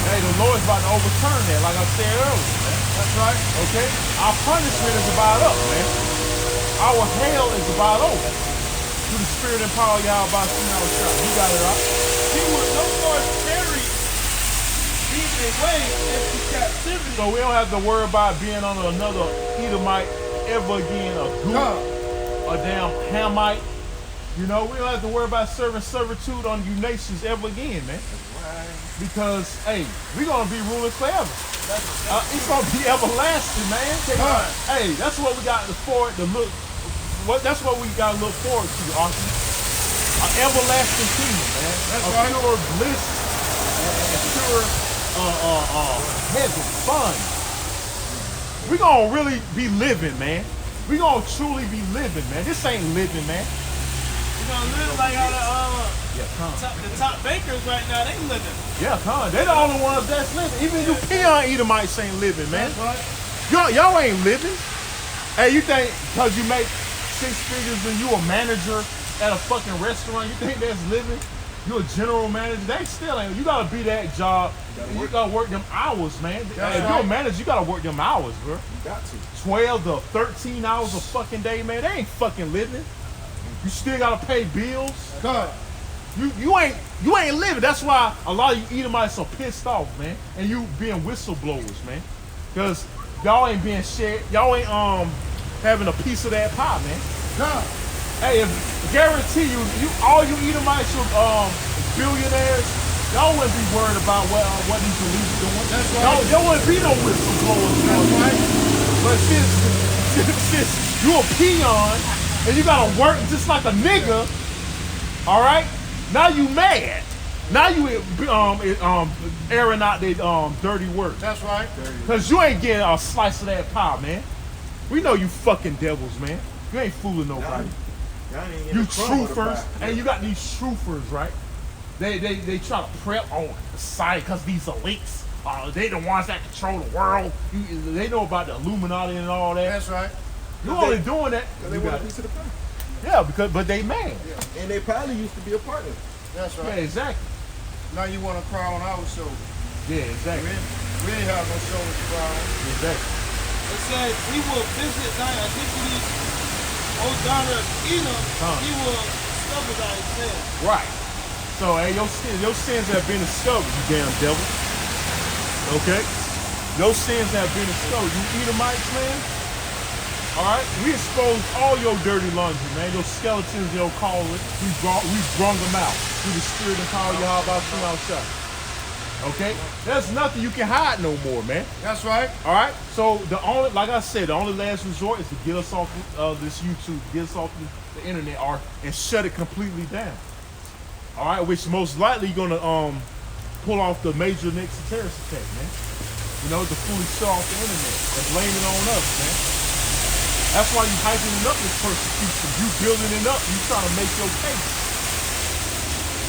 Hey, the Lord's about to overturn that, like I said earlier, man. That's right. Okay? Our punishment is about up, man. Our hell is about over. Through the spirit and power of Yahweh Shema. You got it out. He will no more carry thee away into captivity. So we don't have to worry about being under another Edomite ever again, a Goot, a damn Hamite. You know, we don't have to worry about serving servitude on you nations ever again, man. Because, hey, we're going to be ruling forever. It's going to be everlasting, man. Hey, that's what we got to forward to look. That's what we got to look forward to, Archie. An everlasting kingdom, man. That's right. Pure bliss and pure heaven, fun. We're going to really be living, man. We're going to truly be living, man. This ain't living, man. We're going to live like how the top bakers right now, they living. Yeah, they're the only ones that's living. Even you peon Edomites ain't living, man. That's right. Y'all ain't living. Hey, you think because you make 6 figures and you a manager at a fucking restaurant, you think that's living? You a general manager? They still ain't. You gotta be that job. You gotta work them hours, man. Hey, if you're a manager, you gotta work them hours, bro. You got to. 12 to 13 hours a fucking day, man. They ain't fucking living. You still gotta pay bills. God. You ain't living. That's why a lot of you Edomites are pissed off, man. And you being whistleblowers, man. Because y'all ain't being shared. Y'all ain't having a piece of that pie, man. God. Hey, guarantee you all you Edomites, billionaires, y'all wouldn't be worried about what these elites doing. That's right. There wouldn't be no whistleblowers. That's right. But since you a peon and you gotta work just like a nigga, all right? Now you mad. Now you airing out their dirty work. That's right. Cause you ain't getting a slice of that pie, man. We know you fucking devils, man. You ain't fooling nobody. You truthers, and you got these truthers, right? They try to prep on the side because these elites, they the ones that control the world. They know about the Illuminati and all that. That's right. You only doing that because they want a piece of the pie. Yeah, but they mad. Yeah. And they probably used to be a part of it. That's right. Yeah, exactly. Now you want to cry on our show. Yeah, exactly. We ain't have no shows to cry on. Exactly. It says, he will visit thy iniquities, O daughter of Edom, he will discover thy sins. Right. So, hey, your sins have been discovered, you damn devil. Okay? Your sins have been discovered. You Edomites, man. All right? We exposed all your dirty laundry, man. Your skeletons, your call it. We brung them out through the spirit and power of Yahweh Shema. Okay? There's nothing you can hide no more, man. That's right. All right? So like I said, the only last resort is to get us off this YouTube, get us off the internet, and shut it completely down. All right? Which most likely you're gonna pull off the major next terrorist attack, man. You know, to fully shut off the internet and blame it on us, man. That's why you hyping up this persecution. You building it up. You trying to make your case.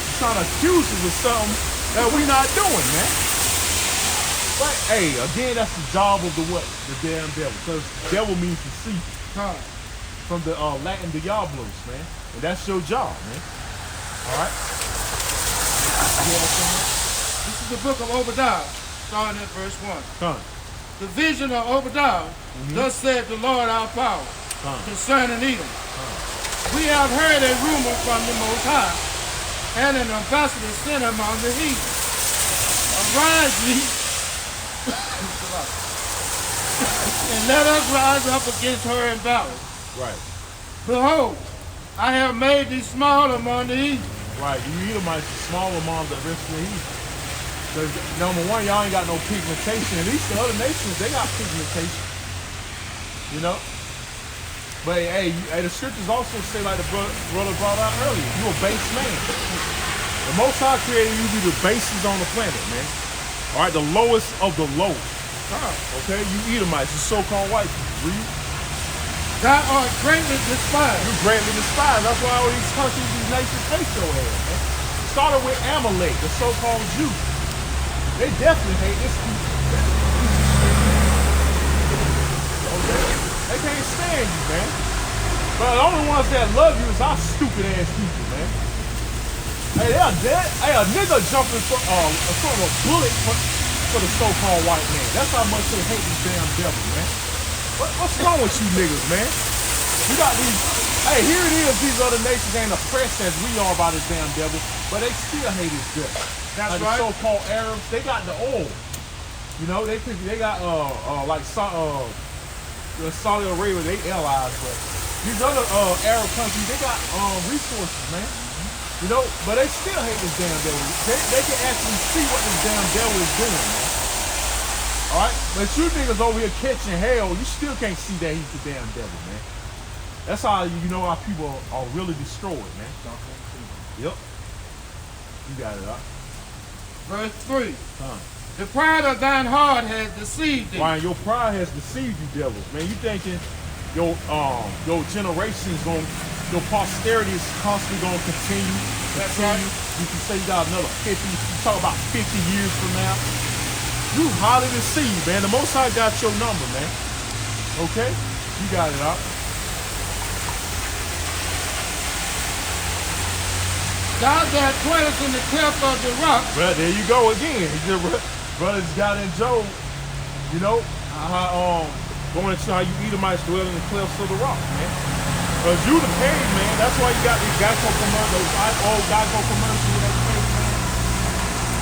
You trying to accuse us of something that we not doing, man. But hey, again, that's the job of the damn devil. Because devil means deceit. From the Latin diablos, man. And that's your job, man. All right. This is the book of Obadiah, starting at verse 1. The vision of Obadiah, thus said the Lord our power, concerning Edom. We have heard a rumor from the Most High, and an ambassador sent among the heathen. Arise ye, and let us rise up against her in battle. Right. Behold, I have made thee small among the heathen. Right. You Edomites are small among the rest of the heathen. Because number one, y'all ain't got no pigmentation. At least the other nations, they got pigmentation. You know? But hey, the scriptures also say, like the brother brought out earlier, you a base man. The Most High created you to be the bases on the planet, man. All right, the lowest of the low. Okay, you Edomites, you so-called white people. Read. Thou art greatly despised. You greatly despised. That's why all these countries, these nations hate your ass, man. Started with Amalek, the so-called Jew. They definitely hate this people. Okay? They can't stand you, man. But the only ones that love you is our stupid ass people, man. Hey, they are dead. Hey, a nigga jumping from a bullet for the so-called white man. That's how much they hate this damn devil, man. What's wrong with you niggas, man? You got these. Hey, here it is. These other nations ain't oppressed as we are by this damn devil, but they still hate his devil. That's like right. The so-called Arabs, they got the oil. You know, they got Saudi Arabia, they allies, but these other Arab countries, they got resources, man. You know, but they still hate this damn devil. They can actually see what this damn devil is doing, man. All right, but you niggas over here catching hell, you still can't see that he's the damn devil, man. That's how you know our people are really destroyed, man. Yep. You got it, huh? Verse 3. The pride of thine heart has deceived thee. Ryan, your pride has deceived you, devils, man. You thinking your generations your posterity is constantly gonna continue. That's right. You can say you got another 50. You talk about 50 years from now. You highly deceived, man. The Most High got your number, man. Okay? You got it out. Thou that dwellest in the cleft of the rock. Well, there you go again. Brothers got in Job, you know, going into how you Edomites dwell in the clefts of the rock, man. Because you the cave, man. That's why you got these Geico commercials, those old Geico commercials with that cave, man.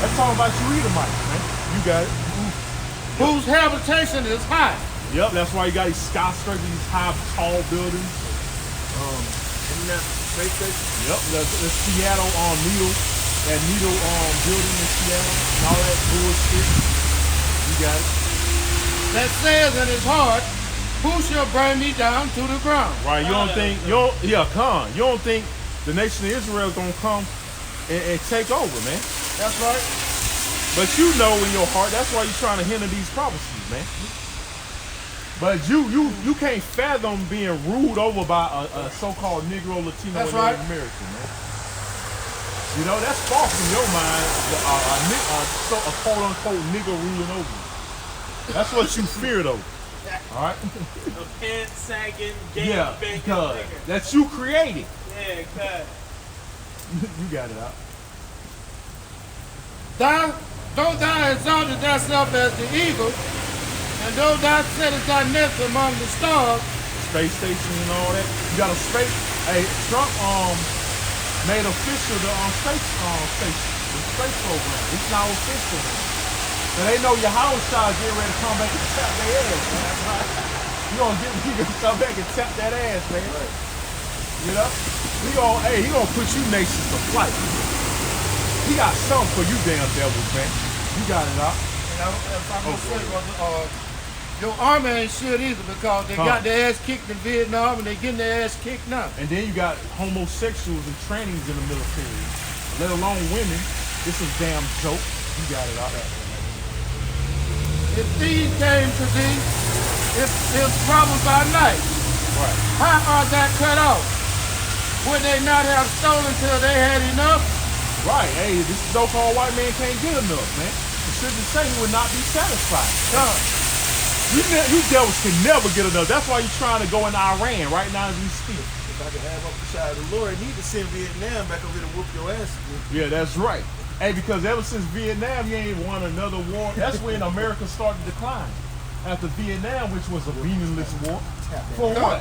That's talking about you Edomites, man. You got it. Whose habitation is high. Yep, that's why you got these skyscrapers, these high, tall buildings. Isn't that space station? Yep, the Seattle that Needle building in Seattle and all that bullshit. You got it. That says in his heart, who shall bring me down to the ground? Right, you don't think you don't think the nation of Israel is gonna come and take over, man. That's right. But you know in your heart, that's why you're trying to hinder these prophecies, man. But you can't fathom being ruled over by a so-called Negro, Latino, that's and right. Native American, man. You know, that's false in your mind, a quote-unquote nigga ruling over you. That's what you fear, though. All right? A pant-sagging, game banging because nigga. that you created. Yeah, cut. You got it out. Though thou exaltest thyself as the eagle, and though thou settest thy nest among the stars, Space station and all that. You got a space. Hey, Trump made official the space station, the space program. It's now official. So they know your house child getting ready to come back and tap their ass, man. You gonna come back and tap that ass, man. You know? He gonna put you nations to flight. He got something for you damn devils, man. You got it out. And if I'm gonna say, brother, your army ain't shit either because they got their ass kicked in Vietnam and they getting their ass kicked now. And then you got homosexuals and trannies in the military, let alone women. This is a damn joke. You got it out. If these came to thee, if trouble by night, Right. how art thou cut off? Would they not have stolen till they had enough? Right. Hey, this so-called white man can't get enough, man. The scriptures say he would not be satisfied. You devils can never get enough. That's why you're trying to go in Iran right now as we speak. If I could have up the side of the Lord, need to send Vietnam back over here to whoop your ass again. Yeah, that's right. Hey, because ever since Vietnam, you ain't won another war. That's when America started to decline. After Vietnam, which was a meaningless war. For what?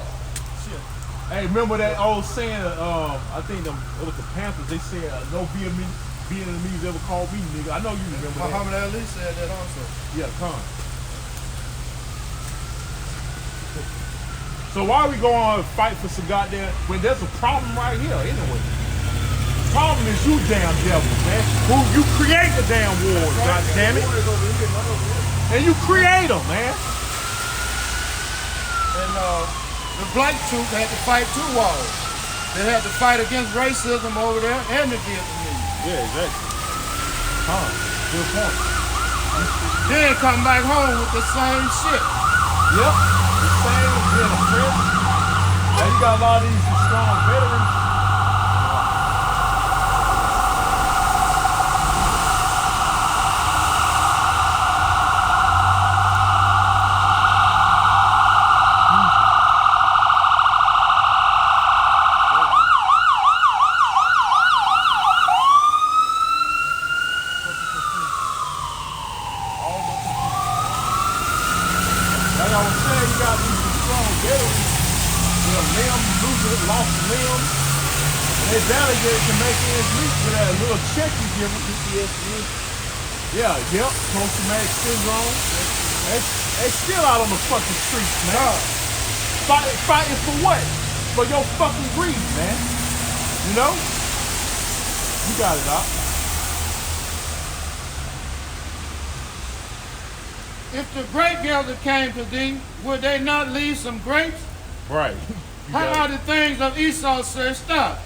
Hey, remember that old saying? I think it was the Panthers. They said, "No Vietnamese ever called me nigga." I know you remember that. Muhammad Ali said that also. Yeah, come. So why we going to fight for some goddamn when there's a problem right here anyway? The problem is you damn devils, man. Who you create the damn wars, right. Goddammit. And you create them, man. And the black troops had to fight two wars. They had to fight against racism over there and the Vietnamese. Yeah, exactly. Good point. Then come back home with the same shit. Yep. The same being a friend. Now you got a lot of these strong veterans. Lost limbs, and they barely can make ends meet for that little check you give them. PTSD. Yeah, yep, post-traumatic syndrome. They still out on the fucking streets, man. Fighting for what? For your fucking greed, man. You know? You got it out. If the grape gather came to thee, would they not leave some grapes? Right. How are the things of Esau searched out?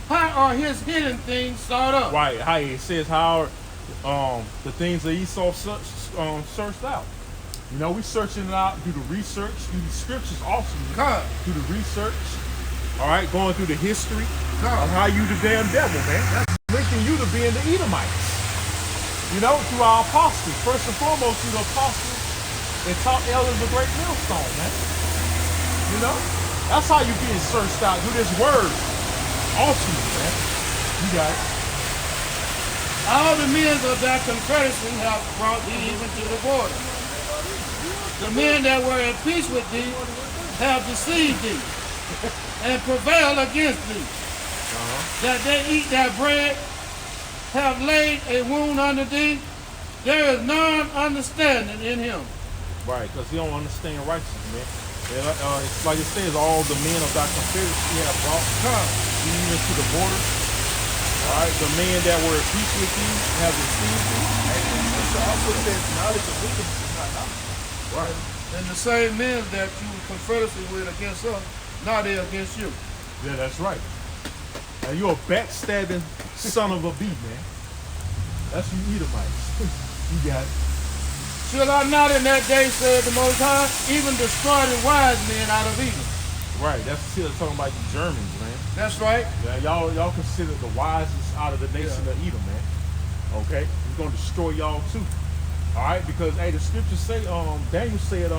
How are his hidden things sought up? Right. How it says how the things of Esau searched out. You know, we searching it out, do the research, do the scriptures also. Do the research. All right, going through the history of how you the damn devil, man. That's linking you to being the Edomites. You know, through our apostles. First and foremost, through the apostles and taught elders a great millstone, man. You know? That's how you being searched out. Do this word. Ultimate, man. You got it. All the men of that confederacy have brought thee even to the border. The men that were at peace with thee have deceived thee and prevailed against thee. That they eat thy bread, have laid a wound under thee. There is none understanding in him. Right, because he don't understand righteousness, man. It's like it says, all the men of thy confederacy have brought even to the border. All right, the men that were at peace with you have deceived you. So also says knowledge of wickedness is not knowledge. Right. And the same men that you confederacy with against us, now they're against you. Yeah, that's right. Now you're a backstabbing son of a bee, man. That's you Edomites. You got it. Should I not in that day, said the Most High, even destroy the wise men out of Edom? Right, that's still talking about the Germans, man. That's right. Yeah, y'all consider the wisest out of the nation of Edom, man. Okay, he's gonna destroy y'all too. All right, because hey, the scriptures say, Daniel said,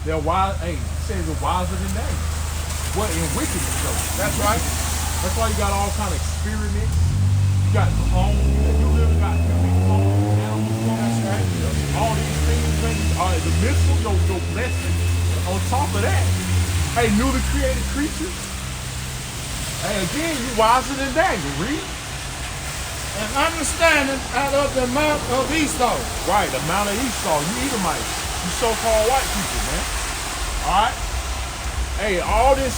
they're wise. Hey, he says they're wiser than Daniel. What in wickedness though? That's right. That's why you got all kind of experiments. You got clones. You really got clones, animal clones. That's right. All these things, man. The missile, your blessing. On top of that, hey, newly created creatures. Hey, again, you wiser than Daniel. Read. And understanding out of the mount of Esau. Right, the mount of Esau. You Edomites. You so-called white people, man. All right. Hey, all this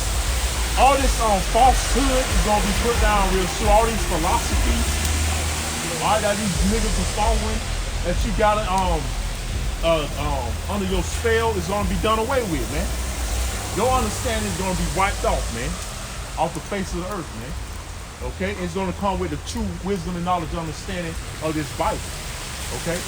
falsehood is gonna be put down real soon. All these philosophies, all right, that these niggas are following, that you got under your spell is gonna be done away with, man. Your understanding is gonna be wiped off, man, off the face of the earth, man. Okay, it's gonna come with the true wisdom and knowledge and understanding of this Bible. Okay,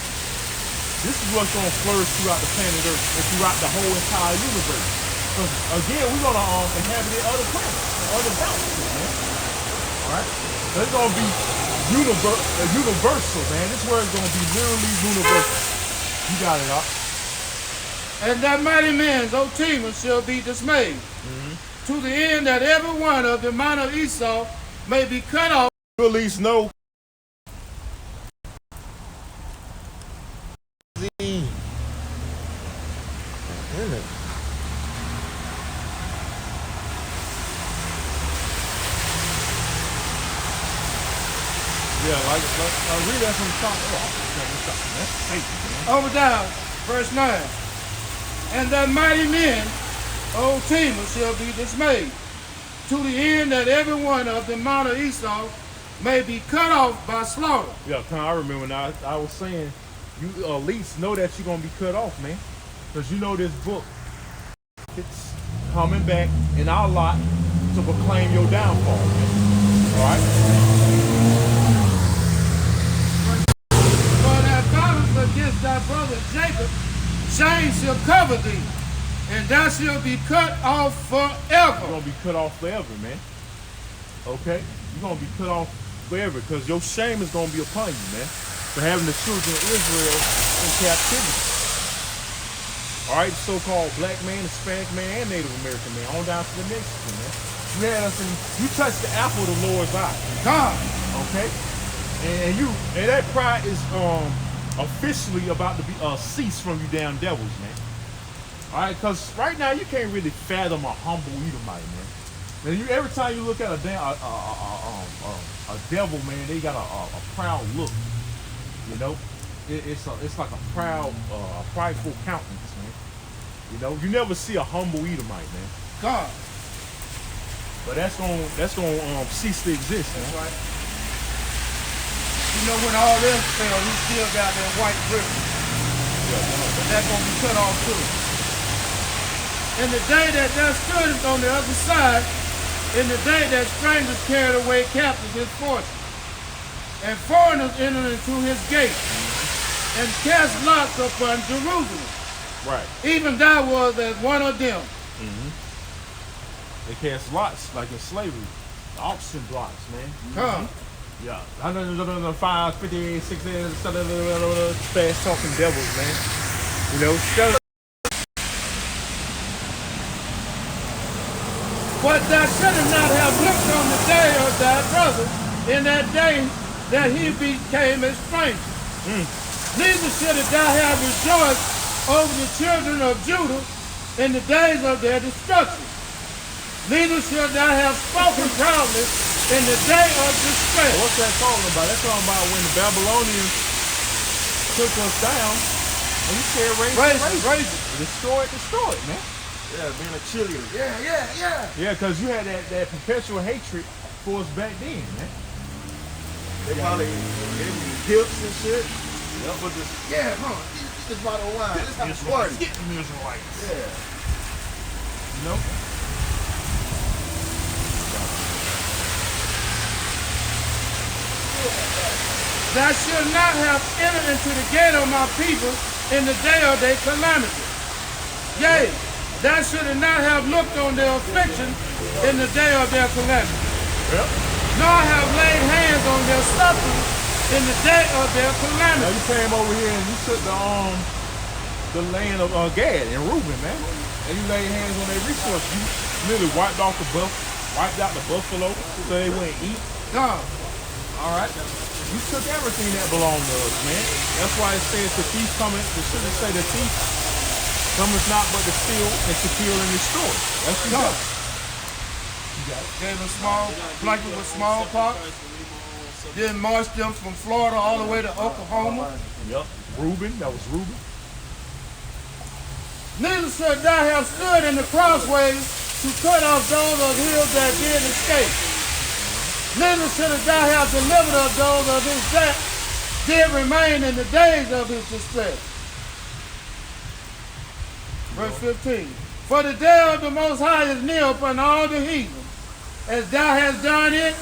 this is what's gonna flourish throughout the planet Earth and throughout the whole entire universe. Again, we're gonna inhabit other planets, other galaxies, man. All right, so it's gonna be universal, man. This word is gonna be literally universal. You got it, up. And that mighty man's Otima shall be dismayed, to the end that every one of the mount of Esau may be cut off. You at least know. read that from the top. That's Satan, man. Over down, verse 9. And that mighty men, old teamers, shall be dismayed, to the end that every one of the mount of Esau may be cut off by slaughter. Yeah, I remember now. I was saying, you at least know that you're gonna be cut off, man, because you know this book. It's coming back in our lot to proclaim your downfall, man. All right. For thy violence against thy brother Jacob, shame shall cover thee, and thou shalt be cut off forever. You're gonna be cut off forever, man. Okay? You're gonna be cut off forever because your shame is gonna be upon you, man, for having the children of Israel in captivity. All right, so-called black man, Hispanic man, and Native American man, on down to the Mexican, man. You had us in, you touched the apple of the Lord's eye. God. Okay? And that pride is officially about to be cease from you damn devils, man. All right, because right now you can't really fathom a humble Edomite, man. And every time you look at a devil, man, they got a proud look. You know, it's like a proud, prideful countenance, man. You know, you never see a humble Edomite, man. God. But that's gonna cease to exist, man. That's right. You know, when all else fails, he still got that white ribbon. But that's gonna be cut off too. In the day that thou stoodest on the other side, in the day that strangers carried away captives his fortune, and foreigners entered into his gates, and cast lots upon Jerusalem. Right. Even thou was as one of them. They cast lots like in slavery, auction blocks, man. Come. Yeah. 5, 50, 60, fast talking devils, man. You know, But thou shouldst not have looked on the day of thy brother in that day that he became a stranger. Neither shouldst thou have rejoiced over the children of Judah in the days of their destruction. Neither should thou have spoken proudly in the day of distress. What's that talking about? That's talking about when the Babylonians took us down and you said raise it. Destroy it, man. Yeah, being a cheerleader. Yeah. Yeah, because you had that perpetual hatred for us back then, man. They probably gave me hips and shit. Yep, but just, this bottle of wine. This how it's party. Get the Israelites. Yeah. You know? Thou shalt not have entered into the gate of my people in the day of their calamity. Yea, thou shouldst not have looked on their affliction in the day of their calamity. Yep. Nor have laid hands on their suffering in the day of their Now calamity. you came over here and you took the land of Gad and Reuben, man. And you laid hands on their resources. You literally wiped out the buffalo so they wouldn't eat. God. All right. You took everything that belonged to us, man. That's why it says the thief cometh. It shouldn't say the thief cometh not but to steal and to kill and destroy. That's the God. Gave them small, blanket with smallpox. Then marched them from Florida all the way to Oklahoma. Yep. Reuben, that was Reuben. Neither should thou have stood in the crossways to cut off those of his that did escape. Neither should thou have delivered of those of his that did remain in the days of his distress. Verse 15. For the day of the Most High is near upon all the heathen. As thou hast done it,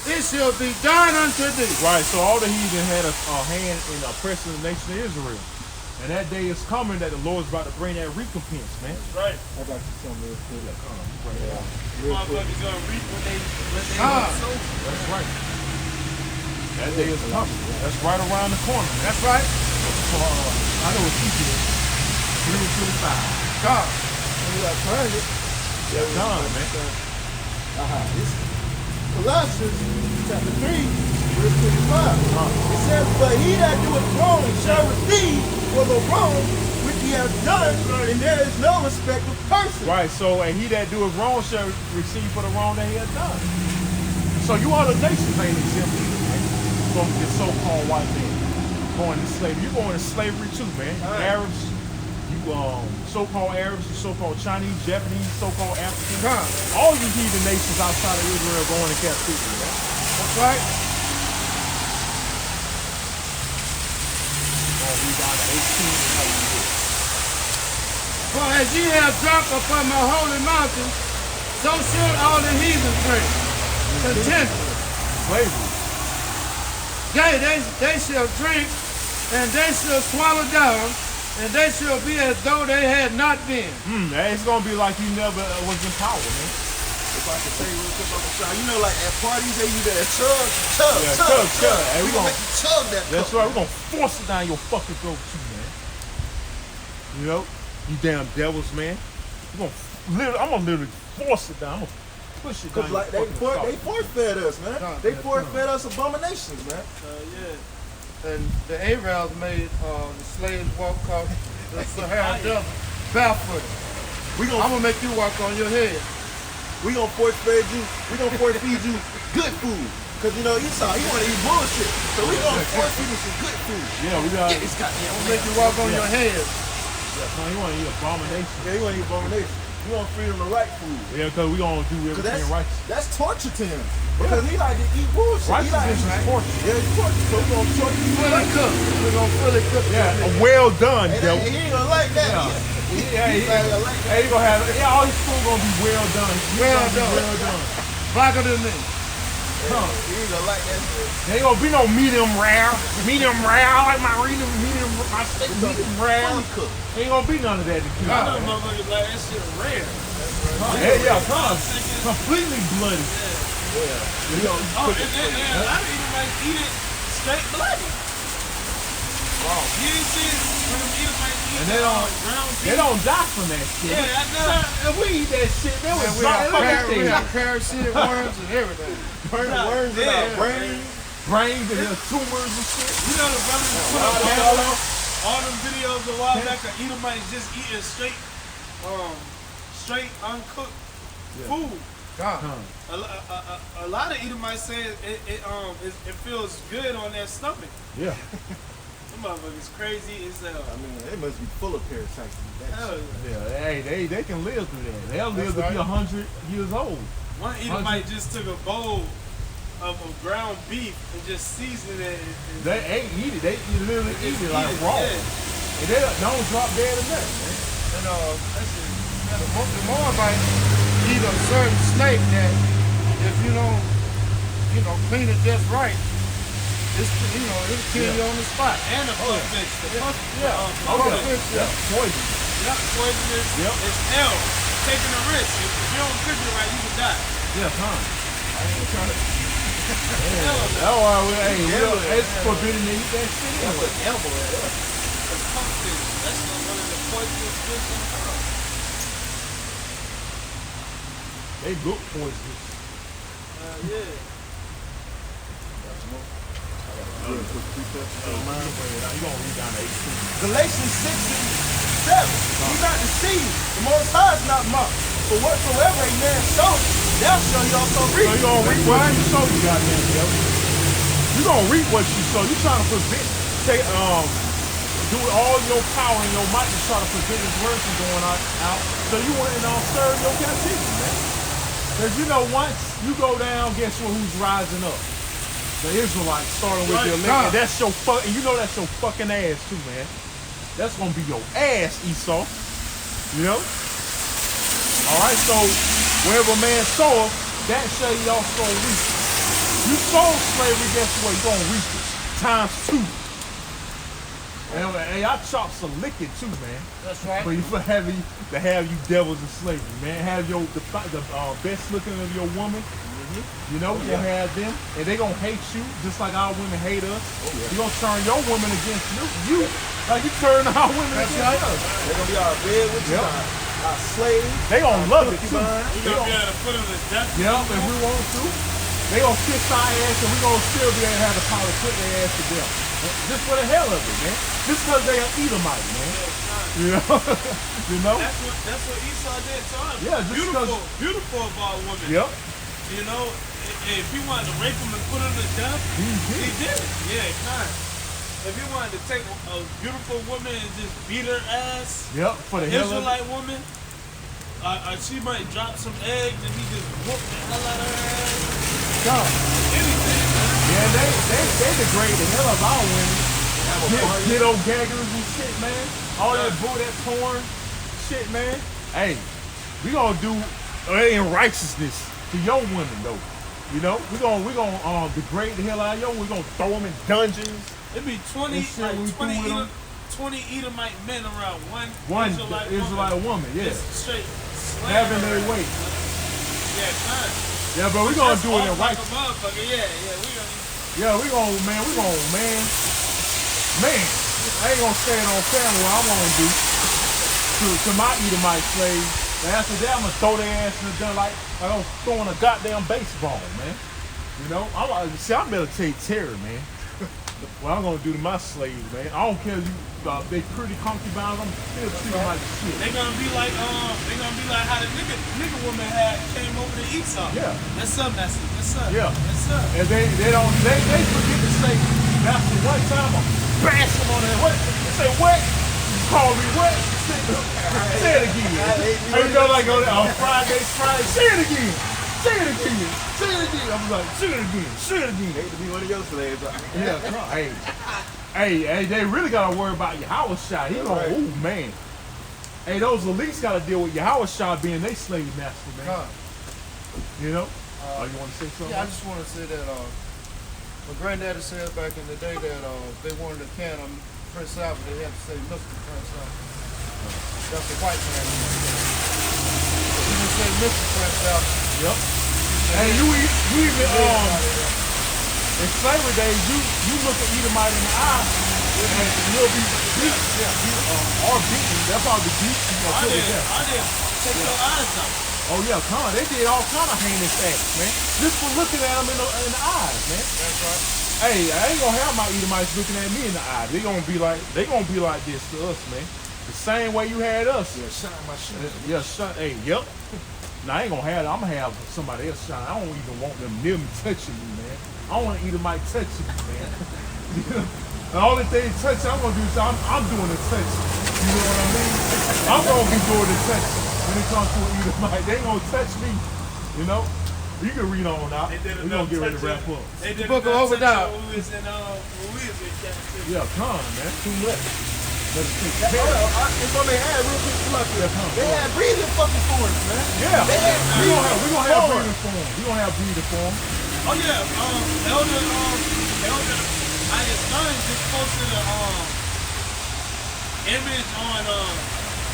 it shall be done unto thee. Right, so all the heathen had a hand in oppressing the nation of Israel. And that day is coming that the Lord's about to bring that recompense, man. Right. I got you something real quick. Motherfuckers gonna reap what they sow. That's right. That day is coming. That's right around the corner. That's right. I know what you did. 3:25. God. You got turned it. Yeah, done, man. This Colossians chapter 3, verse 25. It says, but he that doeth wrong shall receive for the wrong which he has done, and there is no respect of person. Right, so and he that doeth wrong shall receive for the wrong that he has done. So you all the nations ain't exempt either, man. the so-called white man going into slavery. You're going into slavery too, man. Arabs, you so-called Arabs, you so-called Chinese, Japanese, so-called Africans. All you heathen nations outside of Israel going to captivity, man. That's right. Read down to 18 and how you do it. For as ye have dropped upon my holy mountain, so should all the heathen drink. Continually. Slavery. They shall drink, and they shall swallow down, and they shall be as though they had not been. It's gonna be like you never was in power, man. If I can say real quick about the shot, you know, like at parties they use that chug. Hey, we gonna make you chug that. That's right. We're gonna force it down your fucking throat too, man. You know, you damn devils, man. I'm gonna literally force it down. I'm gonna push it down. Cause like they force-fed us, man. They force-fed us abominations, man. And the Arabs made the slaves walk across the Sahara Desert barefooted. I'm gonna make you walk on your head. We gonna force-feed you. We gonna force-feed you good food. Cause you know Esau, he wanna eat bullshit. So we gonna force-feed you some good food. Yeah, we got. I'm gonna make you walk on your head. Yeah, you wanna eat abomination. Yeah, you wanna eat abomination. We gonna feed him the right food. Yeah, cause we gonna do everything righteous. That's torture to him. Because he like to eat bullshit. Righteousness is torture. Yeah, it's torture. So we gonna torture you. Fully cooked. We're gonna fully cook. Yeah, well done, devil. He ain't gonna like that. He gonna have. Yeah, all his food gonna be well done. Well done. Blacker than me. He ain't gonna like that shit. There ain't gonna be no medium rare. Medium rare. I like my my steak medium rare. Ain't gonna be none of that. I know motherfuckers like that shit rare. Completely bloody. Yeah. A lot of Edomites eat it straight bloody. Wow. You didn't see it when them Edomites eat and ground beef. They don't die from that shit. Yeah, I know. If we eat that shit, they would we have parasitic worms and everything. Worms in our brains and their tumors and shit. You know the brothers put up all them videos a while back of Edomites just eating straight uncooked food. A lot of Edomites say it feels good on their stomach. Yeah. Them motherfuckers crazy as hell. I mean, they must be full of parasites. Hell yeah. Hey, they can live through that. They'll live to be 100 years old. One Edomite just took a bowl of ground beef and just seasoned it. They ain't eat it. They literally eat it like raw. Yeah. And they don't drop dead in that, man. And the Moabites eat a certain snake that if you don't, clean it just right, it'll kill you on the spot. And the puffish. Puffish. Poison. Yep, poisonous. Yep. It's hell. Taking a risk. If you don't cook it right, you can die. Yeah, I ain't trying to. It's forbidden to eat that shit anyway. That's puffish. That's one of the poisonous fish in the world. They look poisonous. Yeah. You gonna read down to 18. Galatians 6:7. Be not deceived. The Most High is not mocked. For whatsoever a man sows, that shall he also reap. So you gonna reap what you sow, you goddamn devil. You gonna reap what you sow. You trying to do all your power and your might to try to prevent his word from going out. So you want to serve your captivity, man. Because once you go down, guess who's rising up? The Israelites, starting with your leg. That's your that's your fucking ass too, man. That's gonna be your ass, Esau. Alright, so wherever a man soweth, that shall he also reap. You sow slavery, guess what? You're gonna reap it. ×2. Hey, I chop some liquor too, man. That's right. For have you devils in slavery, man. Have the best looking of your woman. You're gonna have them, and they gonna hate you just like our women hate us. You're gonna turn your woman against you like you turn our women against us. They're gonna be our bed with you, our slaves. They gonna love it too. We're gonna be able to put them to death. If we want to. They gonna kiss our ass, and we gonna still be able to have the power to put their ass to death. Just for the hell of it, man. Just because they are Edomite, man. That's what Esau did to us. Yeah, just beautiful about women. Yep. if he wanted to rape him and put him to death, he did it. Yeah, kind. If he wanted to take a beautiful woman and just beat her ass, for the hell of it. Israelite woman, she might drop some eggs and he just whoop the hell out of her ass. Anything, man. Yeah, they degrade the hell of our women. Kiddo gaggers and shit, man. All that porn shit, man. Hey, we gonna do it in righteousness to your women, though. You know, we gonna degrade the hell out of your. We gonna throw them in dungeons. It'd be 20 Edomite men around one Israelite woman, yeah. Just straight having their way. Yeah, kind. Yeah, but we gonna do it in righteousness. Yeah, we gonna, man. I ain't gonna say it on family what I'm gonna do to my Edomite slaves. And after that, I'm gonna throw their ass in the gun like I'm throwing a goddamn baseball, man. You know, I'm militate terror, man. What I'm gonna do to my slaves, man. I don't care if they pretty concubines, I'm still treat them like shit. They gonna be like how the nigga woman came over to Esau. Yeah. That's up, Master. That's up. Yeah. That's up. And they forget to say, Master, one time I bash them on their what? They say what? You call me what? Say it again. Hey, you know, like on Friday, say it again. Say it again. Say it again. I'm like, say it again. Say it again. Hate to be one of your slaves. Yeah, come on. Hey, they really gotta worry about Yahushua. He gonna, ooh, man. Hey, those elites gotta deal with Yahushua being their slave master, man. You know? You wanna say something? Yeah, I just wanna say that my granddaddy said back in the day that they wanted to can Prince Albert, they had to say Mr. Prince Albert. That's the white man. You can say Mr. Prince Albert. Yep. Hey, you even in slavery days, you look at Edomite in the eye, and you'll be beat, or beaten. That's all the beat. I did. Take your eyes out. Oh yeah, they did all kind of heinous acts, man. Just for looking at them in the eyes, man. That's right. Hey, I ain't gonna have my Edomites looking at me in the eye. They gonna be like this to us, man. The same way you had us. Yeah, shine my shit. Yeah, shine. Hey, yep. Now, I ain't gonna have that. I'm gonna have somebody else shine. I don't even want them near me touching me, man. I don't want Edomite touching me, man. The only thing touching I'm gonna do is I'm doing the touching. You know what I mean? I'm gonna be doing the touching when it comes to an Edomite. They ain't gonna touch me, you know? You can read on out. We're gonna get ready to wrap up. They did Book of Obadiah. when we was in captivity. Yeah, come on, man. Too much. If I may add real quick, they had breathing fucking forms, man. Yeah, we're gonna have forms. breathing form. We're gonna have breathing form. Oh yeah, Elder Einstein just posted a image on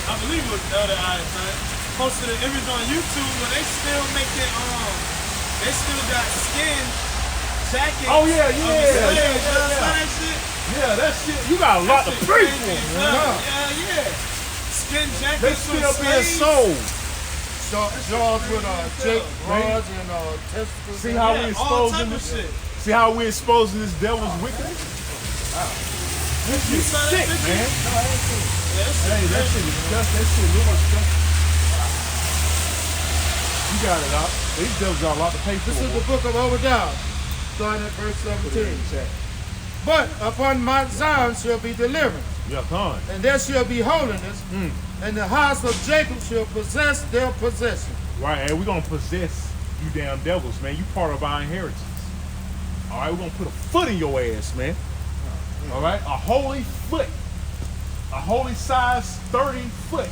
I believe it was Elder Einstein posted an image on YouTube where they still making they still got skin jackets. Oh yeah. That shit. Yeah, that shit. You got a lot to pray for, man. Yeah. Skin jackets. They still being sold. Jaws with Jake rods and testicles. See how we exposing this shit. See how we exposing this devil's wickedness? Wow. This is sick, man. No, I ain't seen it. Hey, that shit is disgusting. That shit real disgusting. You got it out. These devils got a lot to pay for. This is the book of Obadiah, starting at verse 17. But upon Mount Zion shall be deliverance. Yeah, come on. And there shall be holiness, and the house of Jacob shall possess their possession. Right, and we're going to possess you damn devils, man. You part of our inheritance. All right, we're going to put a foot in your ass, man. All right, a holy foot. A holy size 30 foot.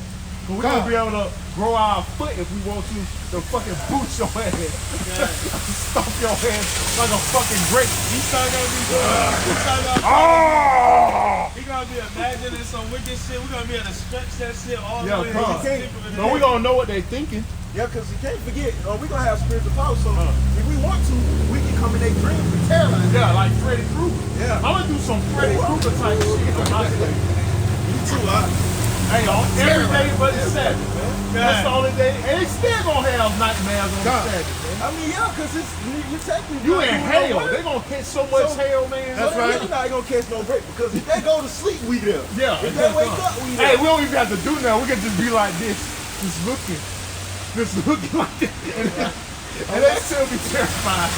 So we're going to be able to grow our foot if we want to fucking boot your ass. Stomp your ass like a fucking grape. He's talking gonna be He gonna be imagining some wicked shit. We're gonna be able to stretch that shit all the way. So we're gonna know what they thinking. Yeah, because you can't forget, we're gonna have spiritual power. So if we want to, we can come in their dreams and terrorize. Yeah, like Freddy Krueger. Yeah. I'm gonna do some Freddy Krueger type shit on my slave. Me too, Hey, on every day but the Sabbath, man. That's the only day. And they still gonna have nightmares on the Sabbath, man. I mean, yeah, because you're technically you in hell. They gonna catch so much hell, man. That's right. You're not gonna catch no break because if they go to sleep, we there. Yeah. If they wake up, we there. Hey, we don't even have to do nothing. We can just be like this, just looking like this. And they still be terrified.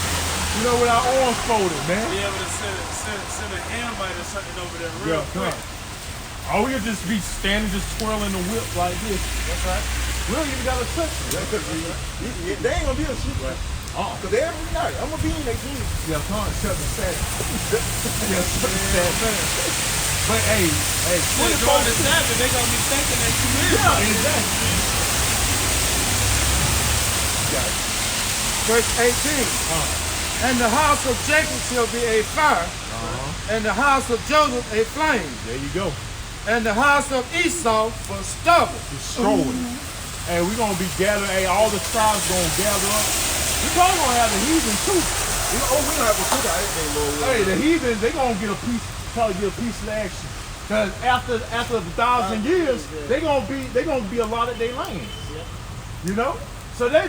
You know, with our arms folded, man. Be able to send an invite or something over there real quick. Or we'll just be standing, just twirling the whip like this. That's right. We don't even gotta touch it. They ain't gonna be a shit. Right. Cause every night, I'm gonna be in their team. Yeah, come on, shut the sad. Yeah, shut the sad man. But hey, during the Sabbath, they gonna be thinking that you is. Yeah, exactly. Got it. Verse 18. And the house of Jacob shall be a fire, and the house of Joseph a flame. There you go. And the house of Esau for stubble. Destroyed. Hey, we're gonna be gathered. Hey, all the tribes gonna gather up. We probably gonna have the heathen too. We gonna have a cookout everything, Lord. Hey, the heathen, they gonna get a piece, probably get a piece of action. Cause after 1,000 years, they gonna be allotted their land. You know? So they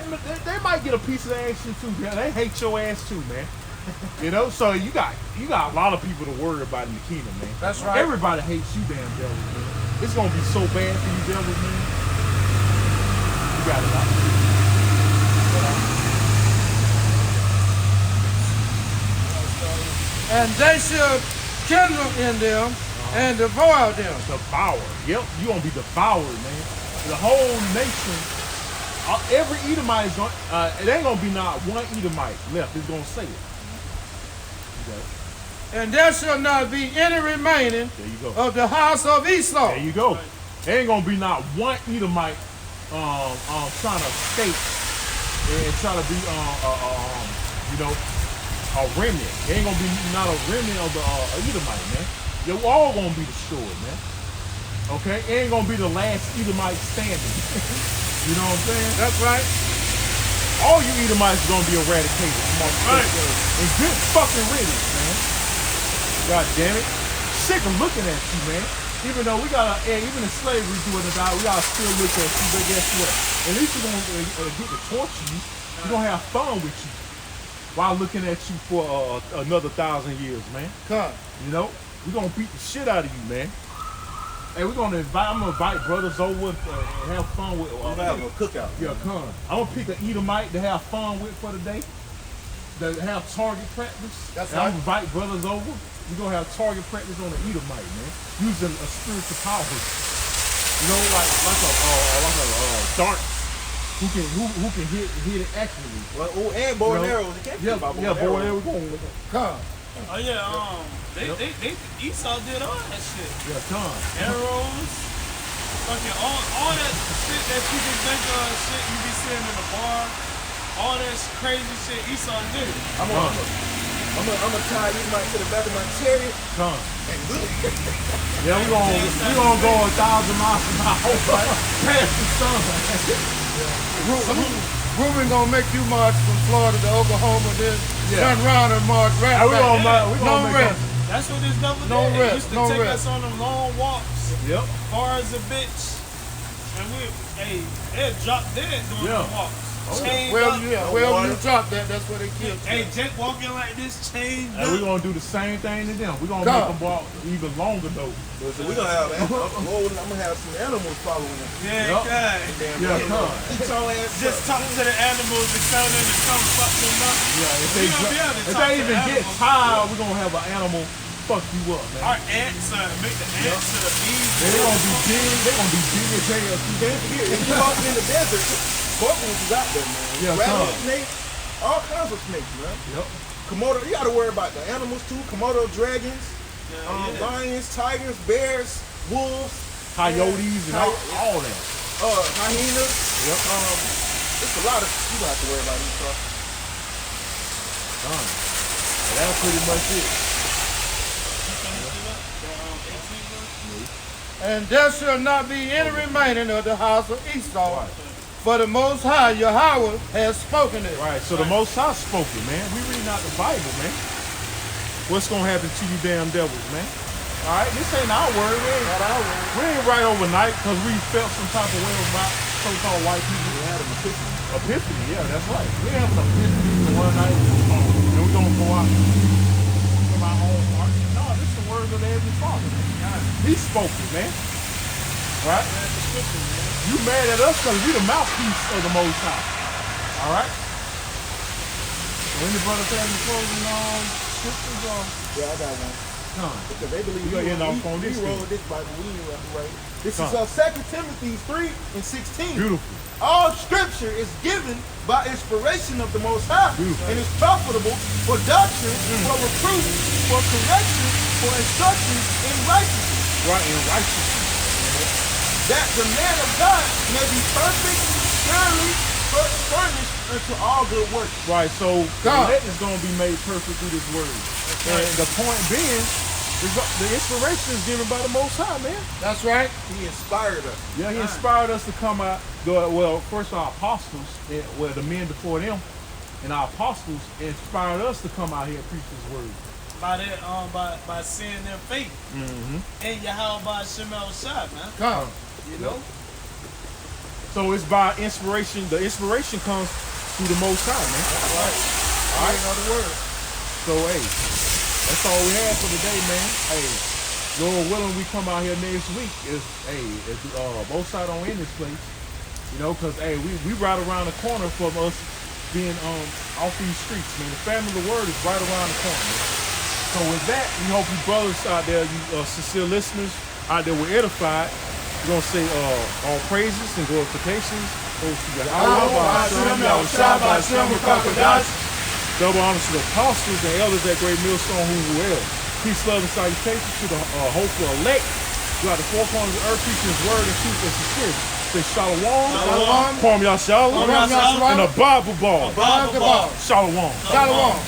might get a piece of action too. Yeah, they hate your ass too, man. You know, so you got a lot of people to worry about in the kingdom, man. That's right. Everybody hates you, damn devils, man. It's gonna be so bad for you devils, man. You got it out. And they shall kindle in them and devour them. Devour. Yep, you gonna be devoured, man. The whole nation. Every Edomite is going. It ain't gonna be not one Edomite left. It's gonna say it. Okay. And there shall not be any remaining of the house of Esau. There you go. There ain't gonna be not one Edomite trying to escape and try to be you know, a remnant. There ain't gonna be not a remnant of the Edomite, man. You're all gonna be destroyed, man. Okay, it ain't gonna be the last Edomite standing. You know what I'm saying? That's right. All you Edomites are gonna be eradicated. Right. And good fucking riddance, man. God damn it. Sick of looking at you, man. Even though we gotta, even in slavery doing it out, we gotta still look at you, but guess what? At least we're gonna get to torture you. We're gonna have fun with you while looking at you for another 1,000 years, man. Come. You know? We're gonna beat the shit out of you, man. Hey, I'm gonna invite brothers over and have fun with. I'm gonna have a cookout. Yeah, come. I'm gonna pick an Edomite to have fun with for the day. To have target practice. That's right. right. I'm gonna invite brothers over. We're gonna have target practice on the Edomite, man. Using a spiritual power. You know, like a dart. Who can hit it accurately. Well, and bow and arrows. Yeah, bow and arrows. Come. Oh yeah, they Esau did all that shit. Yeah, come. Arrows, fucking all that shit that you can think of, shit you be seeing in the bar, all that crazy shit Esau did. I'm gonna tie you to the back of my chariot. Come. And yeah, we gonna go 1,000 miles an hour past the sun. Ruben gonna make you march from Florida to Oklahoma, then turn around and march right back. We gonna no make rest. That's what this devil No did. rest, He used to no take rest. us on them long walks. Yep. Far as a bitch. And they'll drop dead during the walks. Chained Well, up. when you drop that, that's what they killed. Hey, Jake walking like this, chained And up. we're gonna do the same thing to them. We're gonna make them walk even longer though. So we're gonna have I'm gonna have some animals following them. Yeah, God. Yeah, come. Just talk to the animals and tell them to come fuck them up. Yeah, if they even get tired, we're gonna have an animal fuck you up, man. Our ants make the ants to the bees. They're gonna be big. They're gonna be big as hell. If you walking in the desert, scorpions is out there, man. Yeah, rattlesnakes, all kinds of snakes, man. Yep. Komodo, you gotta worry about the animals too. Komodo dragons, lions, tigers, bears, wolves, coyotes, and all that. hyenas. Yep. It's a lot of you don't have to worry about these stuff. Done. And that's pretty much it. And there shall not be any remaining of the house of Esau. Right. For the Most High, Yahweh, has spoken it. Right, so the Most High spoke it, man. We reading out the Bible, man. What's going to happen to you damn devils, man? All right, this ain't our word. We ain't right overnight because we felt some type of way about so-called white people. We had an epiphany. Epiphany, yeah, that's right. We have an epiphany one night, and we're going to go out from our own heart. No, this is the word of the Heavenly Father. He spoke it, man. Right? You mad at us because we the mouthpiece of the Most High. All right? When the brothers have any closing scriptures? Yeah, I got one. Because they believe we wrote this Bible. We ain't right. This is 2 Timothy 3 and 16. Beautiful. All scripture is given by inspiration of the Most High. Beautiful. And is profitable for doctrine, for reproof, for correction, for instruction in righteousness. Right, in righteousness. That the man of God may be perfect, thoroughly furnished unto all good works. Right, so the elect is going to be made perfect through this word. And the point being, the inspiration is given by the Most High, man. That's right. He inspired us. Yeah, he inspired us to come out. Well, first our apostles, the men before them, and our apostles inspired us to come out here and preach this word. By that, by seeing their faith. And Yahweh by Shemel Shah, man. Come. You know? So it's by inspiration. The inspiration comes through the Most High, man. That's right. All right. Another word. So, hey, that's all we have for today, man. Hey, Lord willing, we come out here next week. Both sides don't end this place. You know, because, hey, we right around the corner from us being off these streets, man. The family of the word is right around the corner, man. So with that, we hope you brothers out there, you sincere listeners out there were edified. We're going to say all praises and glorifications goes to Yahweh. Double honors to the apostles and elders at Great Millstone who well. Peace, love, and salutations to the hopeful elect throughout the four corners of the earth, preaching his word and truth and sincerity. Say Shalom, Kwam Yashalom, and a Bible ball. Shalom. Shalom.